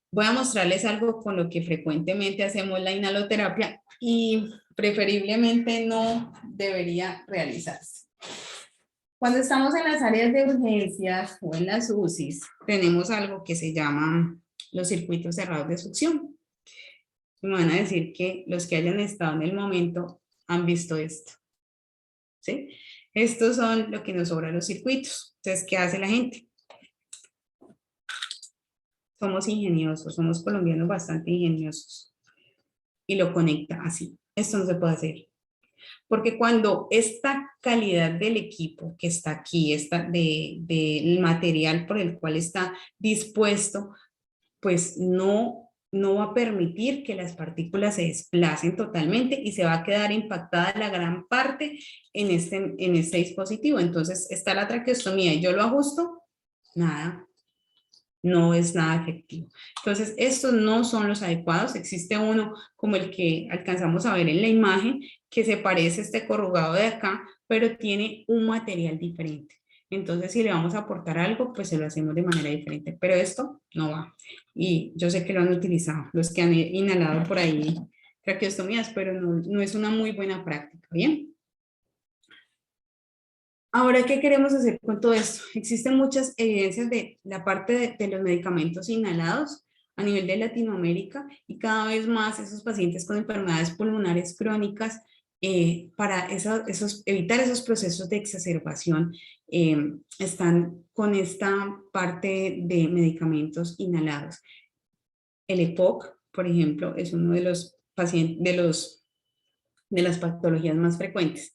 Voy a mostrarles algo con lo que frecuentemente hacemos la inhaloterapia y preferiblemente no debería realizarse. Cuando estamos en las áreas de urgencias o en las UCIs, tenemos algo que se llama los circuitos cerrados de succión. Me van a decir que los que hayan estado en el momento han visto esto, ¿sí? Estos son lo que nos sobra los circuitos. Entonces, ¿qué hace la gente? Somos ingeniosos, somos colombianos bastante ingeniosos. Y lo conecta así. Esto no se puede hacer. Porque cuando esta calidad del equipo que está aquí, del material por el cual está dispuesto, pues no va a permitir que las partículas se desplacen totalmente y se va a quedar impactada la gran parte en este dispositivo. Entonces está la traqueostomía y yo lo ajusto, nada. No es nada efectivo. Entonces, estos no son los adecuados. Existe uno como el que alcanzamos a ver en la imagen, que se parece a este corrugado de acá, pero tiene un material diferente. Entonces, si le vamos a aportar algo, pues se lo hacemos de manera diferente. Pero esto no va. Y yo sé que lo han utilizado, los que han inhalado por ahí traqueostomías, pero no es una muy buena práctica, ¿bien? Ahora, ¿qué queremos hacer con todo esto? Existen muchas evidencias de la parte de los medicamentos inhalados a nivel de Latinoamérica y cada vez más esos pacientes con enfermedades pulmonares crónicas, para evitar esos procesos de exacerbación, están con esta parte de medicamentos inhalados. El EPOC, por ejemplo, es uno de los pacientes, de las patologías más frecuentes.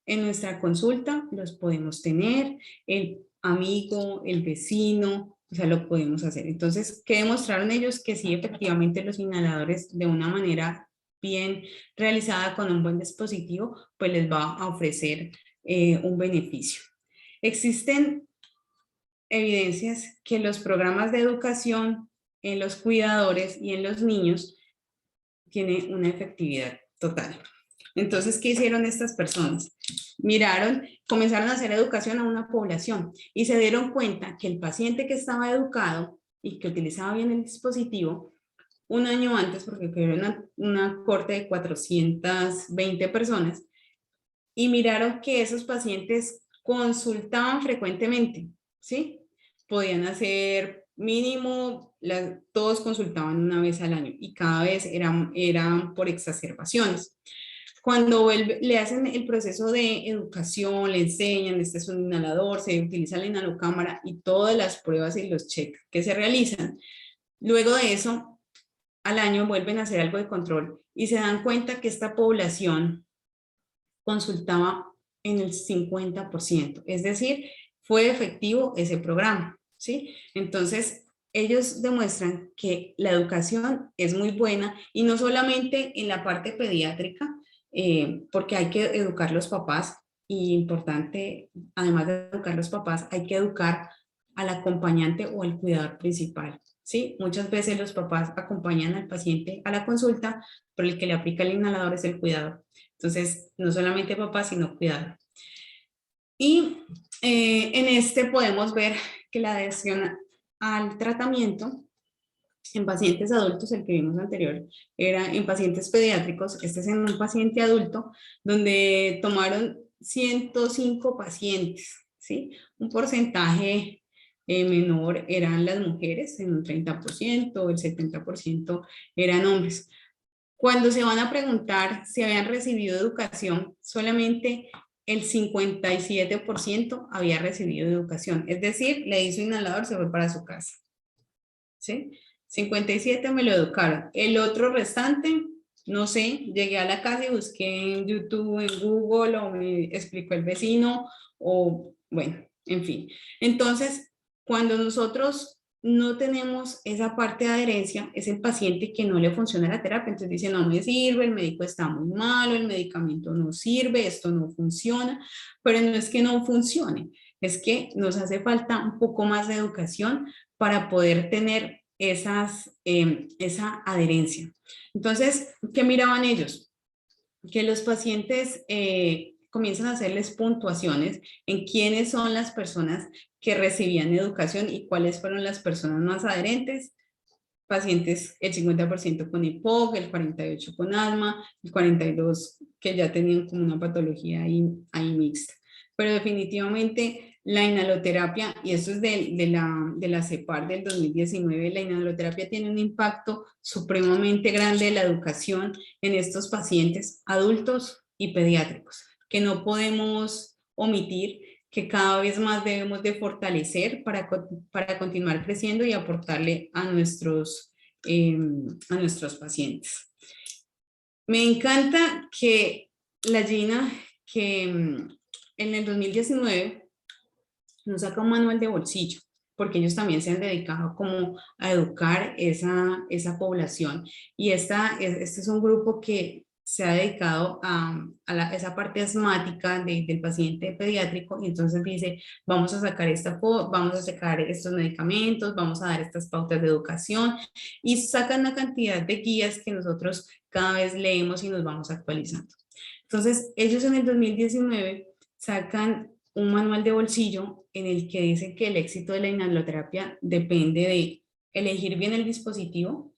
En nuestra consulta los podemos tener, el amigo, el vecino, o sea, lo podemos hacer. Entonces, ¿qué demostraron ellos? Que sí, efectivamente, los inhaladores de una manera bien realizada con un buen dispositivo, pues les va a ofrecer un beneficio. Existen evidencias que los programas de educación en los cuidadores y en los niños tienen una efectividad total. Entonces, ¿qué hicieron estas personas? Comenzaron a hacer educación a una población y se dieron cuenta que el paciente que estaba educado y que utilizaba bien el dispositivo, un año antes, porque era una corte de 420 personas, y miraron que esos pacientes consultaban frecuentemente, ¿sí? Podían hacer mínimo, todos consultaban una vez al año y cada vez eran por exacerbaciones. Cuando le hacen el proceso de educación, le enseñan, este es un inhalador, se utiliza la inhalocámara y todas las pruebas y los checks que se realizan. Luego de eso, al año vuelven a hacer algo de control y se dan cuenta que esta población consultaba en el 50%, es decir, fue efectivo ese programa, ¿sí? Entonces, ellos demuestran que la educación es muy buena y no solamente en la parte pediátrica, porque hay que educar los papás y importante, además de educar los papás, hay que educar al acompañante o al cuidador principal, ¿sí? Muchas veces los papás acompañan al paciente a la consulta, pero el que le aplica el inhalador es el cuidador. Entonces, no solamente papá, sino cuidador. Y en este podemos ver que la adhesión al tratamiento en pacientes adultos, el que vimos anterior, era en pacientes pediátricos, este es en un paciente adulto, donde tomaron 105 pacientes, ¿sí? Un porcentaje menor eran las mujeres, en un 30%, el 70% eran hombres. Cuando se van a preguntar si habían recibido educación, solamente el 57% había recibido educación. Es decir, le hizo inhalador, se fue para su casa. ¿Sí? 57 me lo educaron. El otro restante, no sé, llegué a la casa y busqué en YouTube, en Google, o me explicó el vecino, o bueno, en fin. Entonces, cuando nosotros no tenemos esa parte de adherencia, es el paciente que no le funciona la terapia, entonces dice, no me sirve, el médico está muy malo, el medicamento no sirve, esto no funciona, pero no es que no funcione, es que nos hace falta un poco más de educación para poder tener esa adherencia. Entonces, ¿qué miraban ellos? Que los pacientes comienzan a hacerles puntuaciones en quiénes son las personas que recibían educación y cuáles fueron las personas más adherentes. Pacientes, el 50% con EPOC, el 48% con asma, el 42% que ya tenían como una patología ahí mixta. Pero definitivamente la inhaloterapia, y esto es de la CEPAR del 2019, la inhaloterapia tiene un impacto supremamente grande de la educación en estos pacientes adultos y pediátricos, que no podemos omitir, que cada vez más debemos de fortalecer para continuar creciendo y aportarle a nuestros pacientes. Me encanta que la Gina, que en el 2019 nos saca un manual de bolsillo, porque ellos también se han dedicado como a educar esa población. Y este es un grupo que se ha dedicado a esa parte asmática del paciente pediátrico, y entonces dice, vamos a sacar vamos a sacar estos medicamentos, vamos a dar estas pautas de educación, y sacan una cantidad de guías que nosotros cada vez leemos y nos vamos actualizando. Entonces, ellos en el 2019 sacan un manual de bolsillo en el que dicen que el éxito de la inhaloterapia depende de elegir bien el dispositivo,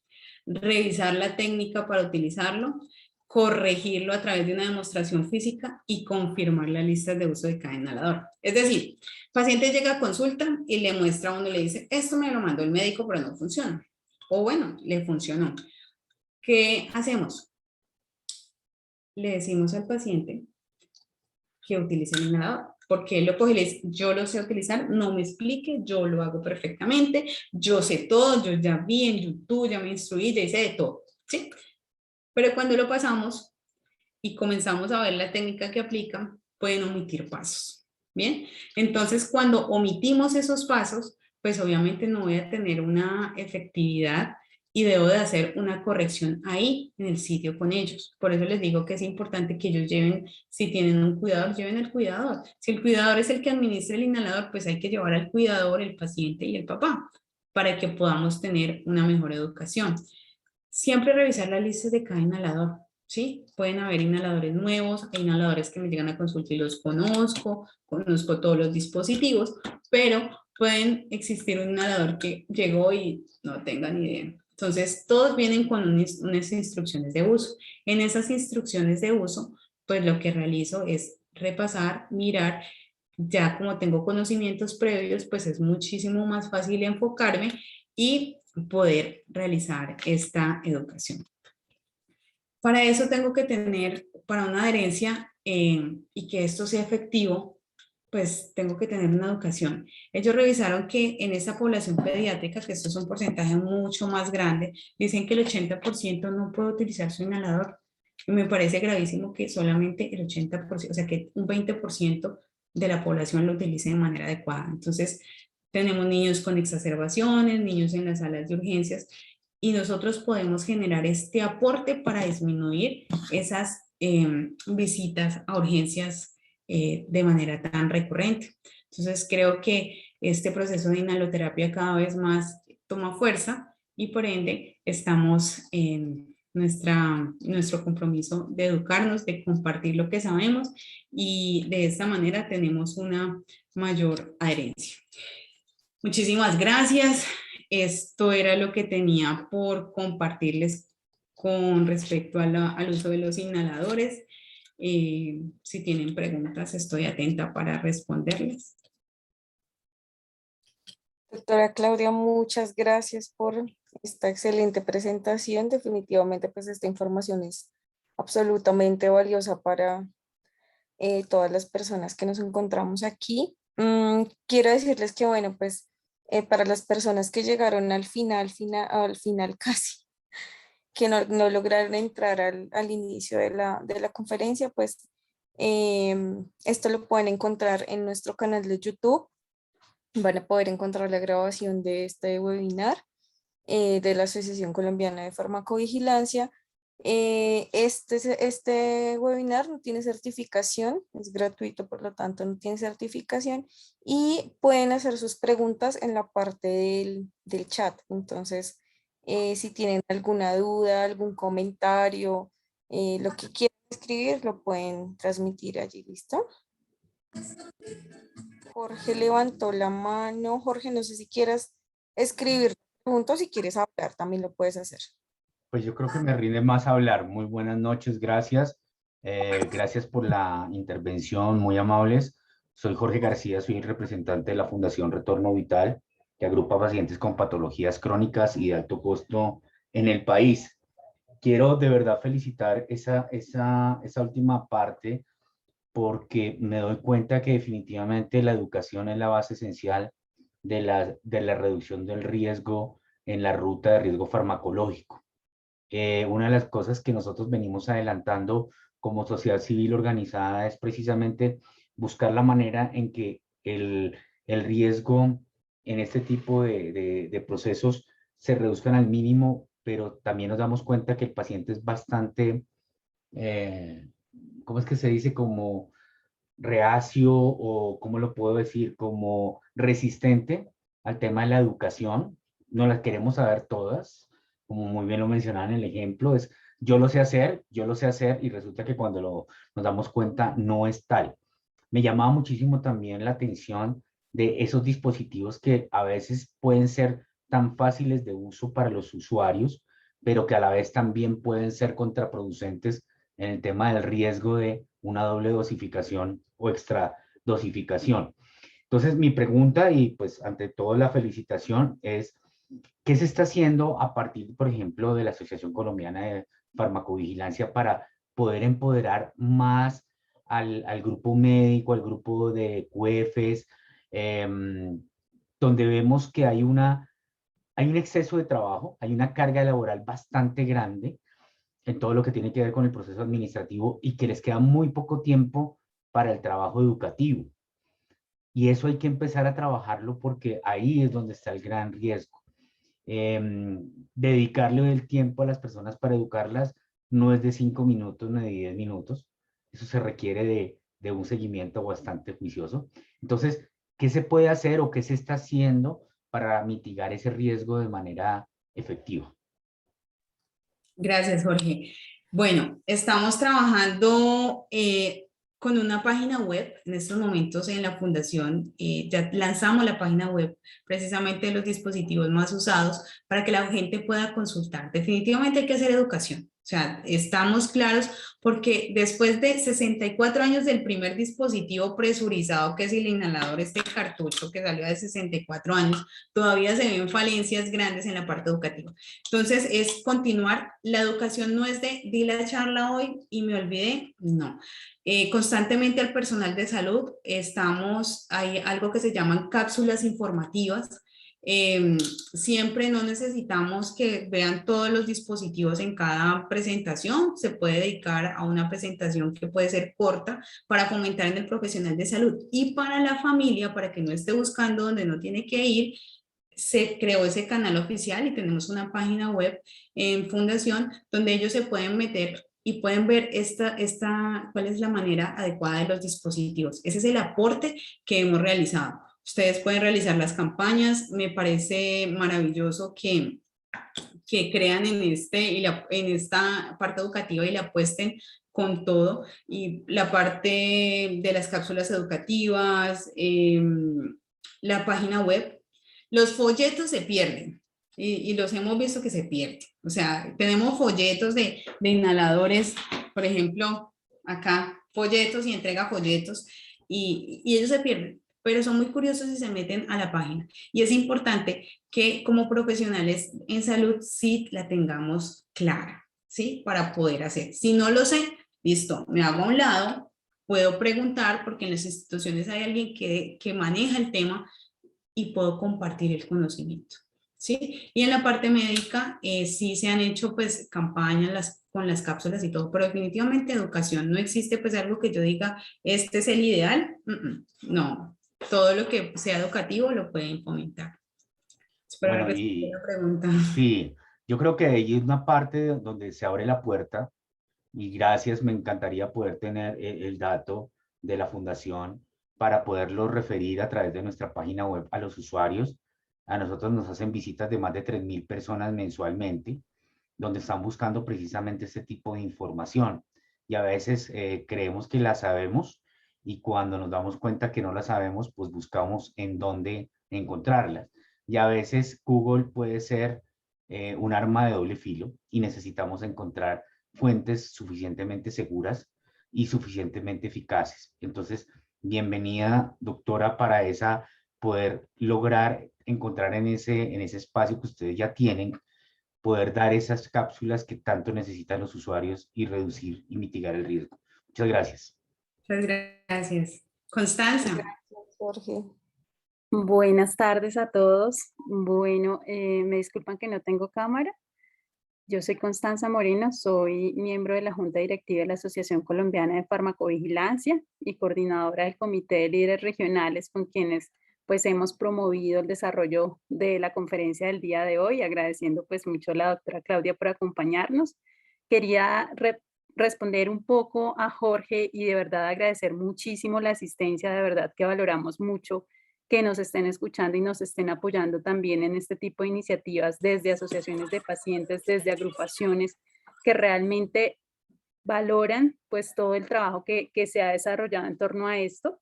revisar la técnica para utilizarlo, corregirlo a través de una demostración física y confirmar las listas de uso de cada inhalador. Es decir, el paciente llega a consulta y le muestra a uno, le dice, esto me lo mandó el médico, pero no funciona. O bueno, le funcionó. ¿Qué hacemos? Le decimos al paciente que utilice el inhalador, porque él lo coge y le dice, yo lo sé utilizar, no me explique, yo lo hago perfectamente, yo sé todo, yo ya vi en YouTube, ya me instruí, ya hice de todo, ¿sí? Pero cuando lo pasamos y comenzamos a ver la técnica que aplican, pueden omitir pasos, ¿bien? Entonces, cuando omitimos esos pasos, pues obviamente no voy a tener una efectividad y debo de hacer una corrección ahí en el sitio con ellos. Por eso les digo que es importante que ellos lleven, si tienen un cuidador, lleven al cuidador. Si el cuidador es el que administra el inhalador, pues hay que llevar al cuidador, el paciente y el papá, para que podamos tener una mejor educación. Siempre revisar las listas de cada inhalador, ¿sí? Pueden haber inhaladores nuevos, hay inhaladores que me llegan a consulta y los conozco todos los dispositivos, pero pueden existir un inhalador que llegó y no tenga ni idea. Entonces, todos vienen con unas instrucciones de uso. En esas instrucciones de uso, pues lo que realizo es repasar, mirar. Ya como tengo conocimientos previos, pues es muchísimo más fácil enfocarme y poder realizar esta educación. Para eso tengo que tener, para una adherencia y que esto sea efectivo, pues tengo que tener una educación. Ellos revisaron que en esta población pediátrica, que esto es un porcentaje mucho más grande, dicen que el 80% no puede utilizar su inhalador. Y me parece gravísimo que solamente el 80%, o sea que un 20% de la población lo utilice de manera adecuada. Entonces, tenemos niños con exacerbaciones, niños en las salas de urgencias, y nosotros podemos generar este aporte para disminuir esas visitas a urgencias de manera tan recurrente. Entonces creo que este proceso de inhaloterapia cada vez más toma fuerza y por ende estamos en nuestro compromiso de educarnos, de compartir lo que sabemos y de esta manera tenemos una mayor adherencia. Muchísimas gracias. Esto era lo que tenía por compartirles con respecto al uso de los inhaladores. Si tienen preguntas, estoy atenta para responderles. Doctora Claudia, muchas gracias por esta excelente presentación. Definitivamente, pues esta información es absolutamente valiosa para todas las personas que nos encontramos aquí. Quiero decirles que, bueno, pues para las personas que llegaron al final casi, que no lograron entrar al inicio de la conferencia, pues esto lo pueden encontrar en nuestro canal de YouTube. Van a poder encontrar la grabación de este webinar de la Asociación Colombiana de Farmacovigilancia. Este webinar no tiene certificación, es gratuito, por lo tanto no tiene certificación y pueden hacer sus preguntas en la parte del chat. Entonces, si tienen alguna duda, algún comentario, lo que quieran escribir, lo pueden transmitir allí, ¿listo? Jorge levantó la mano. Jorge, no sé si quieras escribir preguntas, si quieres hablar, también lo puedes hacer. Pues yo creo que me rinde más hablar. Muy buenas noches, gracias. Gracias por la intervención, muy amables. Soy Jorge García, soy el representante de la Fundación Retorno Vital, que agrupa pacientes con patologías crónicas y de alto costo en el país. Quiero de verdad felicitar esa última parte porque me doy cuenta que definitivamente la educación es la base esencial de la reducción del riesgo en la ruta de riesgo farmacológico. Una de las cosas que nosotros venimos adelantando como sociedad civil organizada es precisamente buscar la manera en que el riesgo en este tipo de procesos se reduzcan al mínimo, pero también nos damos cuenta que el paciente es bastante, ¿cómo es que se dice? Como reacio o, ¿cómo lo puedo decir? Como resistente al tema de la educación. No las queremos saber todas, como muy bien lo mencionaban en el ejemplo, es yo lo sé hacer y resulta que cuando nos damos cuenta no es tal. Me llamaba muchísimo también la atención de esos dispositivos que a veces pueden ser tan fáciles de uso para los usuarios, pero que a la vez también pueden ser contraproducentes en el tema del riesgo de una doble dosificación o extra dosificación. Entonces, mi pregunta y pues ante todo la felicitación es, ¿qué se está haciendo a partir, por ejemplo, de la Asociación Colombiana de Farmacovigilancia para poder empoderar más al grupo médico, al grupo de CUEFES, donde vemos que hay un exceso de trabajo, hay una carga laboral bastante grande en todo lo que tiene que ver con el proceso administrativo y que les queda muy poco tiempo para el trabajo educativo? Y eso hay que empezar a trabajarlo porque ahí es donde está el gran riesgo. Dedicarle el tiempo a las personas para educarlas no es de 5 minutos ni de 10 minutos. Eso se requiere de un seguimiento bastante juicioso. Entonces, ¿qué se puede hacer o qué se está haciendo para mitigar ese riesgo de manera efectiva? Gracias, Jorge. Bueno, estamos trabajando con una página web en estos momentos en la fundación. Ya lanzamos la página web precisamente de los dispositivos más usados para que la gente pueda consultar. Definitivamente hay que hacer educación. O sea, estamos claros porque después de 64 años del primer dispositivo presurizado, que es el inhalador, este cartucho que salió de 64 años, todavía se ven falencias grandes en la parte educativa. Entonces, es continuar. La educación no es de di la charla hoy y me olvidé, no. Constantemente al personal de salud hay algo que se llaman cápsulas informativas. Siempre no necesitamos que vean todos los dispositivos en cada presentación, se puede dedicar a una presentación que puede ser corta para fomentar en el profesional de salud y para la familia, para que no esté buscando donde no tiene que ir. Se creó ese canal oficial y tenemos una página web en Fundación donde ellos se pueden meter y pueden ver cuál es la manera adecuada de los dispositivos. Ese es el aporte que hemos realizado. Ustedes pueden realizar las campañas. Me parece maravilloso que crean en esta parte educativa y la apuesten con todo. Y la parte de las cápsulas educativas, la página web. Los folletos se pierden y los hemos visto que se pierden. O sea, tenemos folletos de inhaladores, por ejemplo, acá, folletos y entrega folletos y ellos se pierden, pero son muy curiosos y se meten a la página. Y es importante que como profesionales en salud sí la tengamos clara, ¿sí? Para poder hacer. Si no lo sé, listo, me hago a un lado puedo preguntar porque en las instituciones hay alguien que maneja el tema y puedo compartir el conocimiento. ¿Sí? Y en la parte médica sí se han hecho pues campañas con las cápsulas y todo, pero definitivamente educación no existe pues algo que yo diga, este es el ideal, no, todo lo que sea educativo lo pueden fomentar. Espero haber Bueno, respondido y la pregunta. sí, yo creo que ahí es una parte donde se abre la puerta y gracias, me encantaría poder tener el dato de la fundación para poderlo referir a través de nuestra página web a los usuarios. A nosotros nos hacen visitas de más de 3.000 personas mensualmente, donde están buscando precisamente este tipo de información. Y a veces creemos que la sabemos y cuando nos damos cuenta que no la sabemos, pues buscamos en dónde encontrarlas. Y a veces Google puede ser un arma de doble filo y necesitamos encontrar fuentes suficientemente seguras y suficientemente eficaces. Entonces, bienvenida, doctora, para esa poder lograr encontrar en ese espacio que ustedes ya tienen, poder dar esas cápsulas que tanto necesitan los usuarios y reducir y mitigar el riesgo. Muchas gracias. Muchas gracias. Constanza. Gracias, Jorge. Buenas tardes a todos. Bueno, me disculpan que no tengo cámara. Yo soy Constanza Moreno, soy miembro de la Junta Directiva de la Asociación Colombiana de Farmacovigilancia y coordinadora del Comité de Líderes Regionales con quienes pues hemos promovido el desarrollo de la conferencia del día de hoy, agradeciendo pues mucho a la doctora Claudia por acompañarnos. Quería responder un poco a Jorge y de verdad agradecer muchísimo la asistencia, de verdad que valoramos mucho que nos estén escuchando y nos estén apoyando también en este tipo de iniciativas desde asociaciones de pacientes, desde agrupaciones que realmente valoran pues todo el trabajo que se ha desarrollado en torno a esto.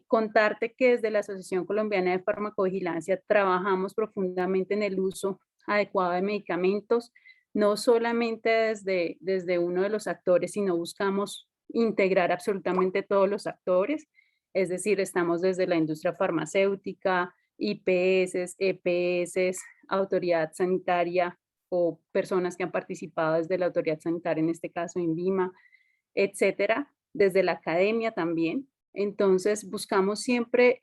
Contarte que desde la Asociación Colombiana de Farmacovigilancia trabajamos profundamente en el uso adecuado de medicamentos, no solamente desde uno de los actores, sino buscamos integrar absolutamente todos los actores. Es decir, estamos desde la industria farmacéutica, IPS, EPS, autoridad sanitaria o personas que han participado desde la autoridad sanitaria, en este caso INVIMA, etcétera, desde la academia también. Entonces, buscamos siempre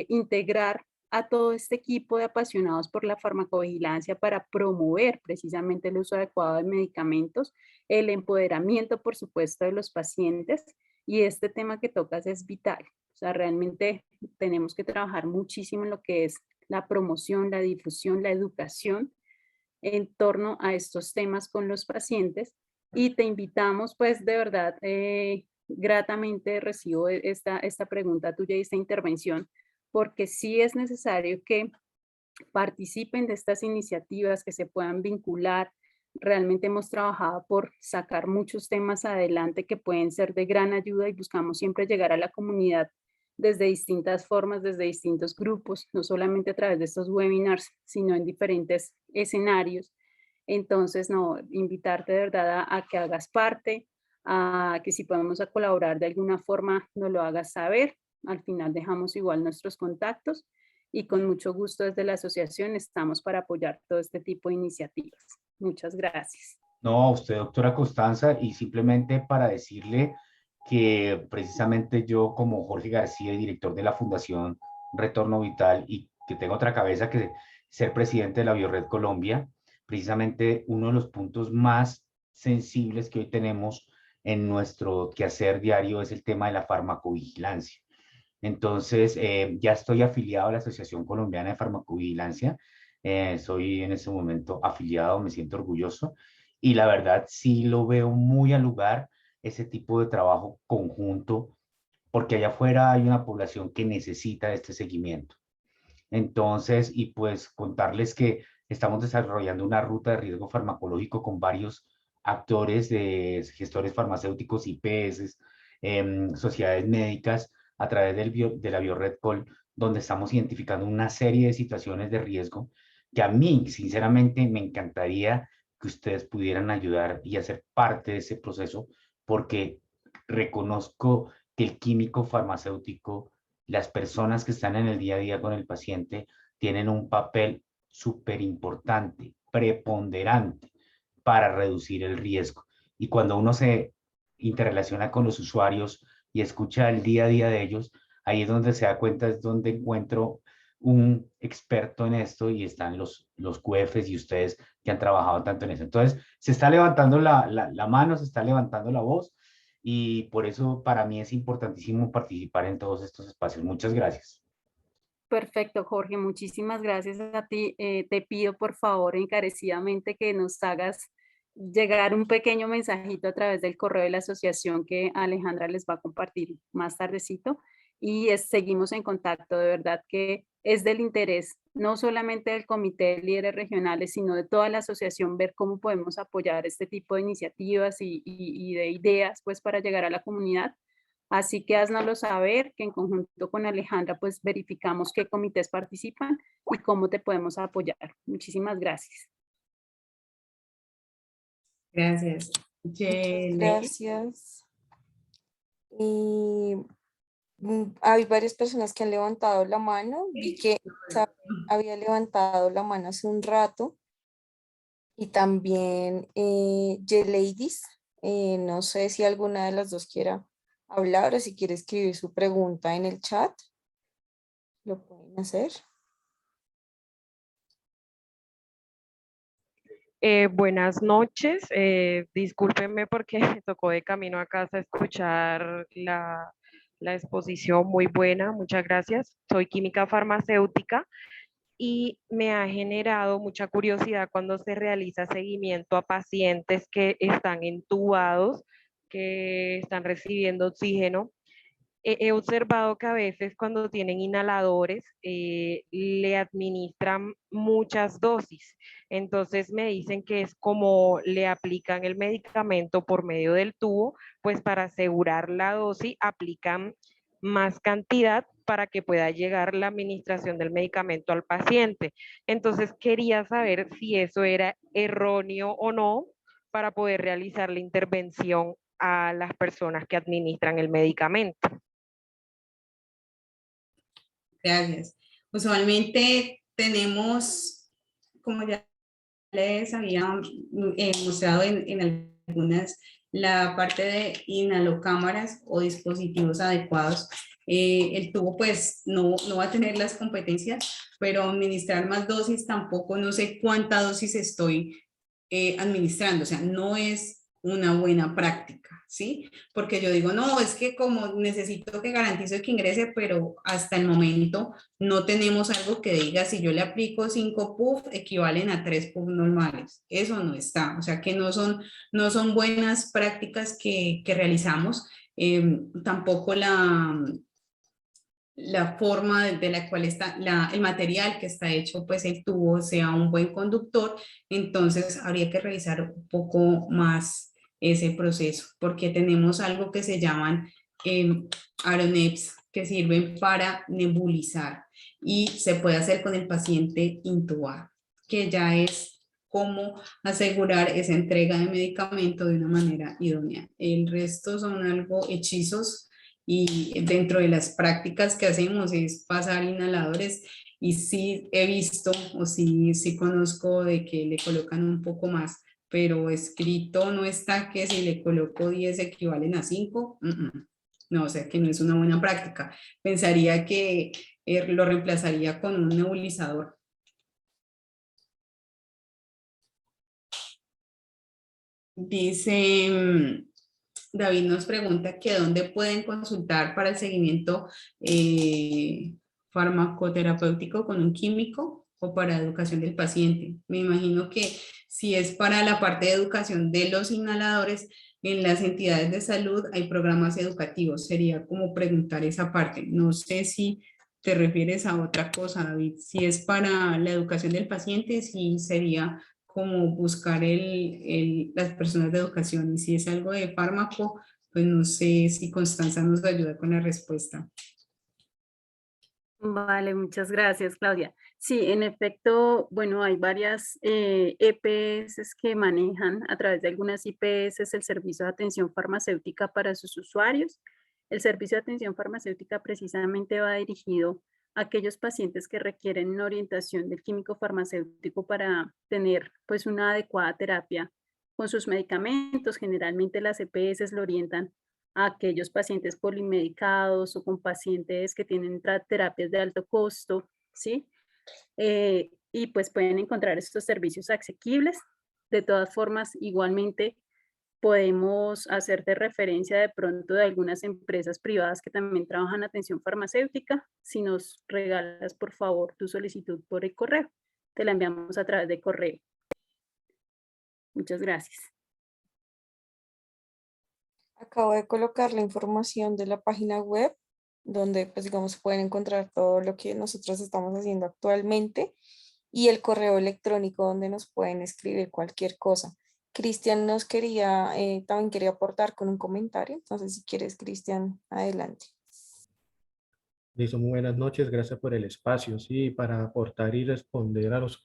integrar a todo este equipo de apasionados por la farmacovigilancia para promover precisamente el uso adecuado de medicamentos, el empoderamiento, por supuesto, de los pacientes, y este tema que tocas es vital. O sea, realmente tenemos que trabajar muchísimo en lo que es la promoción, la difusión, la educación en torno a estos temas con los pacientes, y te invitamos, pues, de verdad, gratamente recibo esta pregunta tuya y esta intervención, porque sí es necesario que participen de estas iniciativas, que se puedan vincular. Realmente hemos trabajado por sacar muchos temas adelante que pueden ser de gran ayuda y buscamos siempre llegar a la comunidad desde distintas formas, desde distintos grupos, no solamente a través de estos webinars, sino en diferentes escenarios. Entonces, no, invitarte de verdad a que hagas parte, a que si podemos a colaborar de alguna forma, nos lo hagas saber. Al final dejamos igual nuestros contactos y con mucho gusto desde la asociación estamos para apoyar todo este tipo de iniciativas. Muchas gracias. No, a usted, doctora Constanza, y simplemente para decirle que precisamente yo como Jorge García, director de la Fundación Retorno Vital, y que tengo otra cabeza que ser presidente de la Biored Colombia, precisamente uno de los puntos más sensibles que hoy tenemos en nuestro quehacer diario es el tema de la farmacovigilancia. Entonces, ya estoy afiliado a la Asociación Colombiana de Farmacovigilancia. Soy en ese momento afiliado, me siento orgulloso. Y la verdad, sí lo veo muy al lugar ese tipo de trabajo conjunto, porque allá afuera hay una población que necesita este seguimiento. Entonces, y pues contarles que estamos desarrollando una ruta de riesgo farmacológico con varios actores de gestores farmacéuticos, IPS, sociedades médicas, a través de la BioRedCall, donde estamos identificando una serie de situaciones de riesgo que a mí, sinceramente, me encantaría que ustedes pudieran ayudar y hacer parte de ese proceso, porque reconozco que el químico farmacéutico, las personas que están en el día a día con el paciente, tienen un papel súper importante, preponderante para reducir el riesgo. Y cuando uno se interrelaciona con los usuarios, y escucha el día a día de ellos, ahí es donde se da cuenta, es donde encuentro un experto en esto y están los QFs y ustedes que han trabajado tanto en eso. Entonces, se está levantando la mano, se está levantando la voz y por eso para mí es importantísimo participar en todos estos espacios. Muchas gracias. Perfecto, Jorge, muchísimas gracias a ti. Te pido por favor encarecidamente que nos hagas llegar un pequeño mensajito a través del correo de la asociación que Alejandra les va a compartir más tardecito y seguimos en contacto. De verdad que es del interés no solamente del Comité de Líderes Regionales, sino de toda la asociación ver cómo podemos apoyar este tipo de iniciativas y de ideas pues para llegar a la comunidad. Así que haznoslo saber, que en conjunto con Alejandra, pues verificamos qué comités participan y cómo te podemos apoyar. Muchísimas gracias. Gracias. Gracias. Y hay varias personas que han levantado la mano. Vi que Isabel había levantado la mano hace un rato. Y también Ladies. No sé si alguna de las dos quiera hablar o si quiere escribir su pregunta en el chat. Lo pueden hacer. Buenas noches, discúlpenme porque me tocó de camino a casa escuchar la exposición muy buena, muchas gracias. Soy química farmacéutica y me ha generado mucha curiosidad cuando se realiza seguimiento a pacientes que están entubados, que están recibiendo oxígeno. He observado que a veces cuando tienen inhaladores le administran muchas dosis. Entonces me dicen que es como le aplican el medicamento por medio del tubo, pues para asegurar la dosis aplican más cantidad para que pueda llegar la administración del medicamento al paciente. Entonces quería saber si eso era erróneo o no para poder realizar la intervención a las personas que administran el medicamento. Gracias. Usualmente tenemos, como ya les había mostrado en algunas, la parte de inhalocámaras o dispositivos adecuados. El tubo pues no va a tener las competencias, pero administrar más dosis tampoco, no sé cuánta dosis estoy administrando, o sea, no es una buena práctica, ¿sí? Porque yo digo, no, es que como necesito que garantice que ingrese, pero hasta el momento no tenemos algo que diga si yo le aplico 5 puff equivalen a 3 puff normales. Eso no está, o sea que no son buenas prácticas que realizamos. Tampoco la forma de la cual está el material que está hecho, pues el tubo sea un buen conductor, entonces habría que revisar un poco más ese proceso, porque tenemos algo que se llaman aeroneps, que sirven para nebulizar y se puede hacer con el paciente intubado, que ya es cómo asegurar esa entrega de medicamento de una manera idónea. El resto son algo hechizos y dentro de las prácticas que hacemos es pasar inhaladores y sí he visto o sí conozco de que le colocan un poco más, pero escrito no está que si le coloco 10 equivalen a 5. No, o sea que no es una buena práctica. Pensaría que lo reemplazaría con un nebulizador. Dice David nos pregunta que dónde pueden consultar para el seguimiento farmacoterapéutico con un químico o para educación del paciente. Me imagino que si es para la parte de educación de los inhaladores, en las entidades de salud hay programas educativos. Sería como preguntar esa parte. No sé si te refieres a otra cosa, David. Si es para la educación del paciente, sí sería como buscar las personas de educación, y si es algo de fármaco, pues no sé si Constanza nos ayuda con la respuesta. Vale, muchas gracias, Claudia. Sí, en efecto, bueno, hay varias EPS que manejan a través de algunas IPS el servicio de atención farmacéutica para sus usuarios. El servicio de atención farmacéutica precisamente va dirigido a aquellos pacientes que requieren una orientación del químico farmacéutico para tener pues una adecuada terapia con sus medicamentos. Generalmente las EPS lo orientan a aquellos pacientes polimedicados o con pacientes que tienen terapias de alto costo, ¿sí? Y pues pueden encontrar estos servicios asequibles. De todas formas, igualmente podemos hacerte referencia de pronto de algunas empresas privadas que también trabajan atención farmacéutica. Si nos regalas, por favor, tu solicitud por el correo, te la enviamos a través de correo. Muchas gracias. Acabo de colocar la información de la página web donde pues digamos pueden encontrar todo lo que nosotros estamos haciendo actualmente y el correo electrónico donde nos pueden escribir cualquier cosa. Cristian nos quería, también quería aportar con un comentario, entonces si quieres, Cristian, adelante. Listo, muy buenas noches, gracias por el espacio. Sí, para aportar y responder a los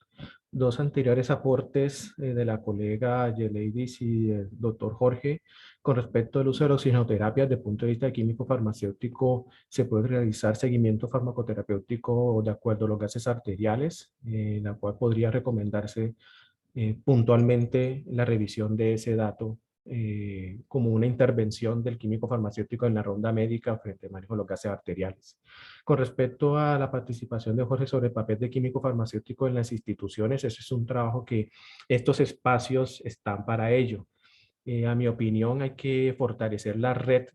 dos anteriores aportes de la colega Yeleidis y el doctor Jorge, con respecto al uso de la oxigenoterapia desde el punto de vista químico farmacéutico, se puede realizar seguimiento farmacoterapéutico de acuerdo a los gases arteriales, la cual podría recomendarse puntualmente la revisión de ese dato como una intervención del químico farmacéutico en la ronda médica frente al manejo de los gases arteriales. Con respecto a la participación de Jorge sobre el papel de químico farmacéutico en las instituciones, ese es un trabajo que estos espacios están para ello. A mi opinión, hay que fortalecer la red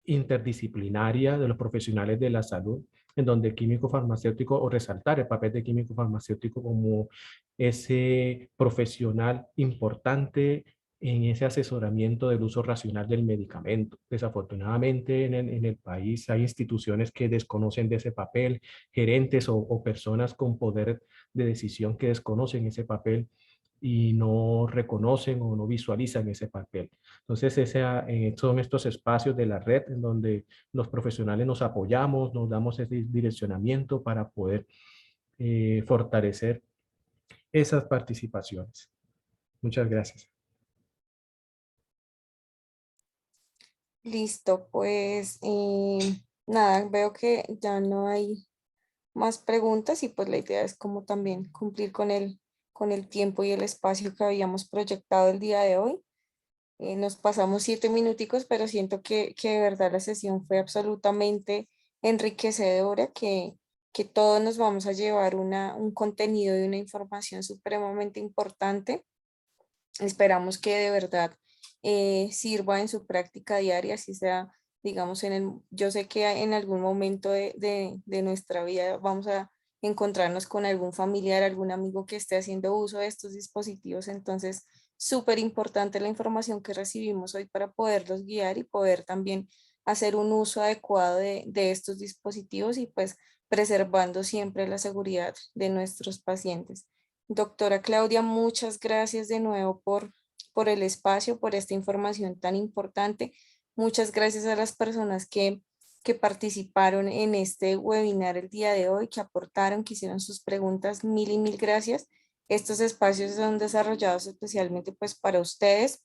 interdisciplinaria de los profesionales de la salud, en donde el químico farmacéutico, o resaltar el papel de químico farmacéutico como ese profesional importante en ese asesoramiento del uso racional del medicamento. Desafortunadamente en el país hay instituciones que desconocen de ese papel, gerentes o personas con poder de decisión que desconocen ese papel y no reconocen o no visualizan ese papel. Entonces, son estos espacios de la red en donde los profesionales nos apoyamos, nos damos ese direccionamiento para poder fortalecer esas participaciones. Muchas gracias. Listo, pues nada, veo que ya no hay más preguntas y pues la idea es como también cumplir con el tiempo y el espacio que habíamos proyectado el día de hoy. Nos pasamos 7 minuticos, pero siento que de verdad la sesión fue absolutamente enriquecedora, que todos nos vamos a llevar un contenido y una información supremamente importante. Esperamos que de verdad sirva en su práctica diaria, así sea, digamos, yo sé que en algún momento de nuestra vida vamos a encontrarnos con algún familiar, algún amigo que esté haciendo uso de estos dispositivos, entonces súper importante la información que recibimos hoy para poderlos guiar y poder también hacer un uso adecuado de estos dispositivos y pues preservando siempre la seguridad de nuestros pacientes. Doctora Claudia, muchas gracias de nuevo por el espacio, por esta información tan importante. Muchas gracias a las personas que participaron en este webinar el día de hoy, que aportaron, que hicieron sus preguntas. Mil y mil gracias. Estos espacios son desarrollados especialmente pues para ustedes.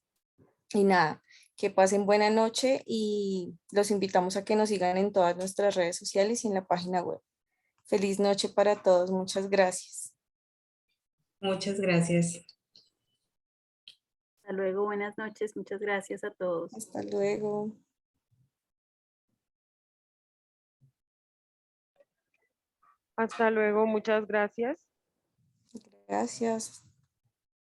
Y nada, que pasen buena noche y los invitamos a que nos sigan en todas nuestras redes sociales y en la página web. Feliz noche para todos. Muchas gracias. Muchas gracias. Hasta luego, buenas noches. Muchas gracias a todos. Hasta luego. Hasta luego, muchas gracias. Gracias.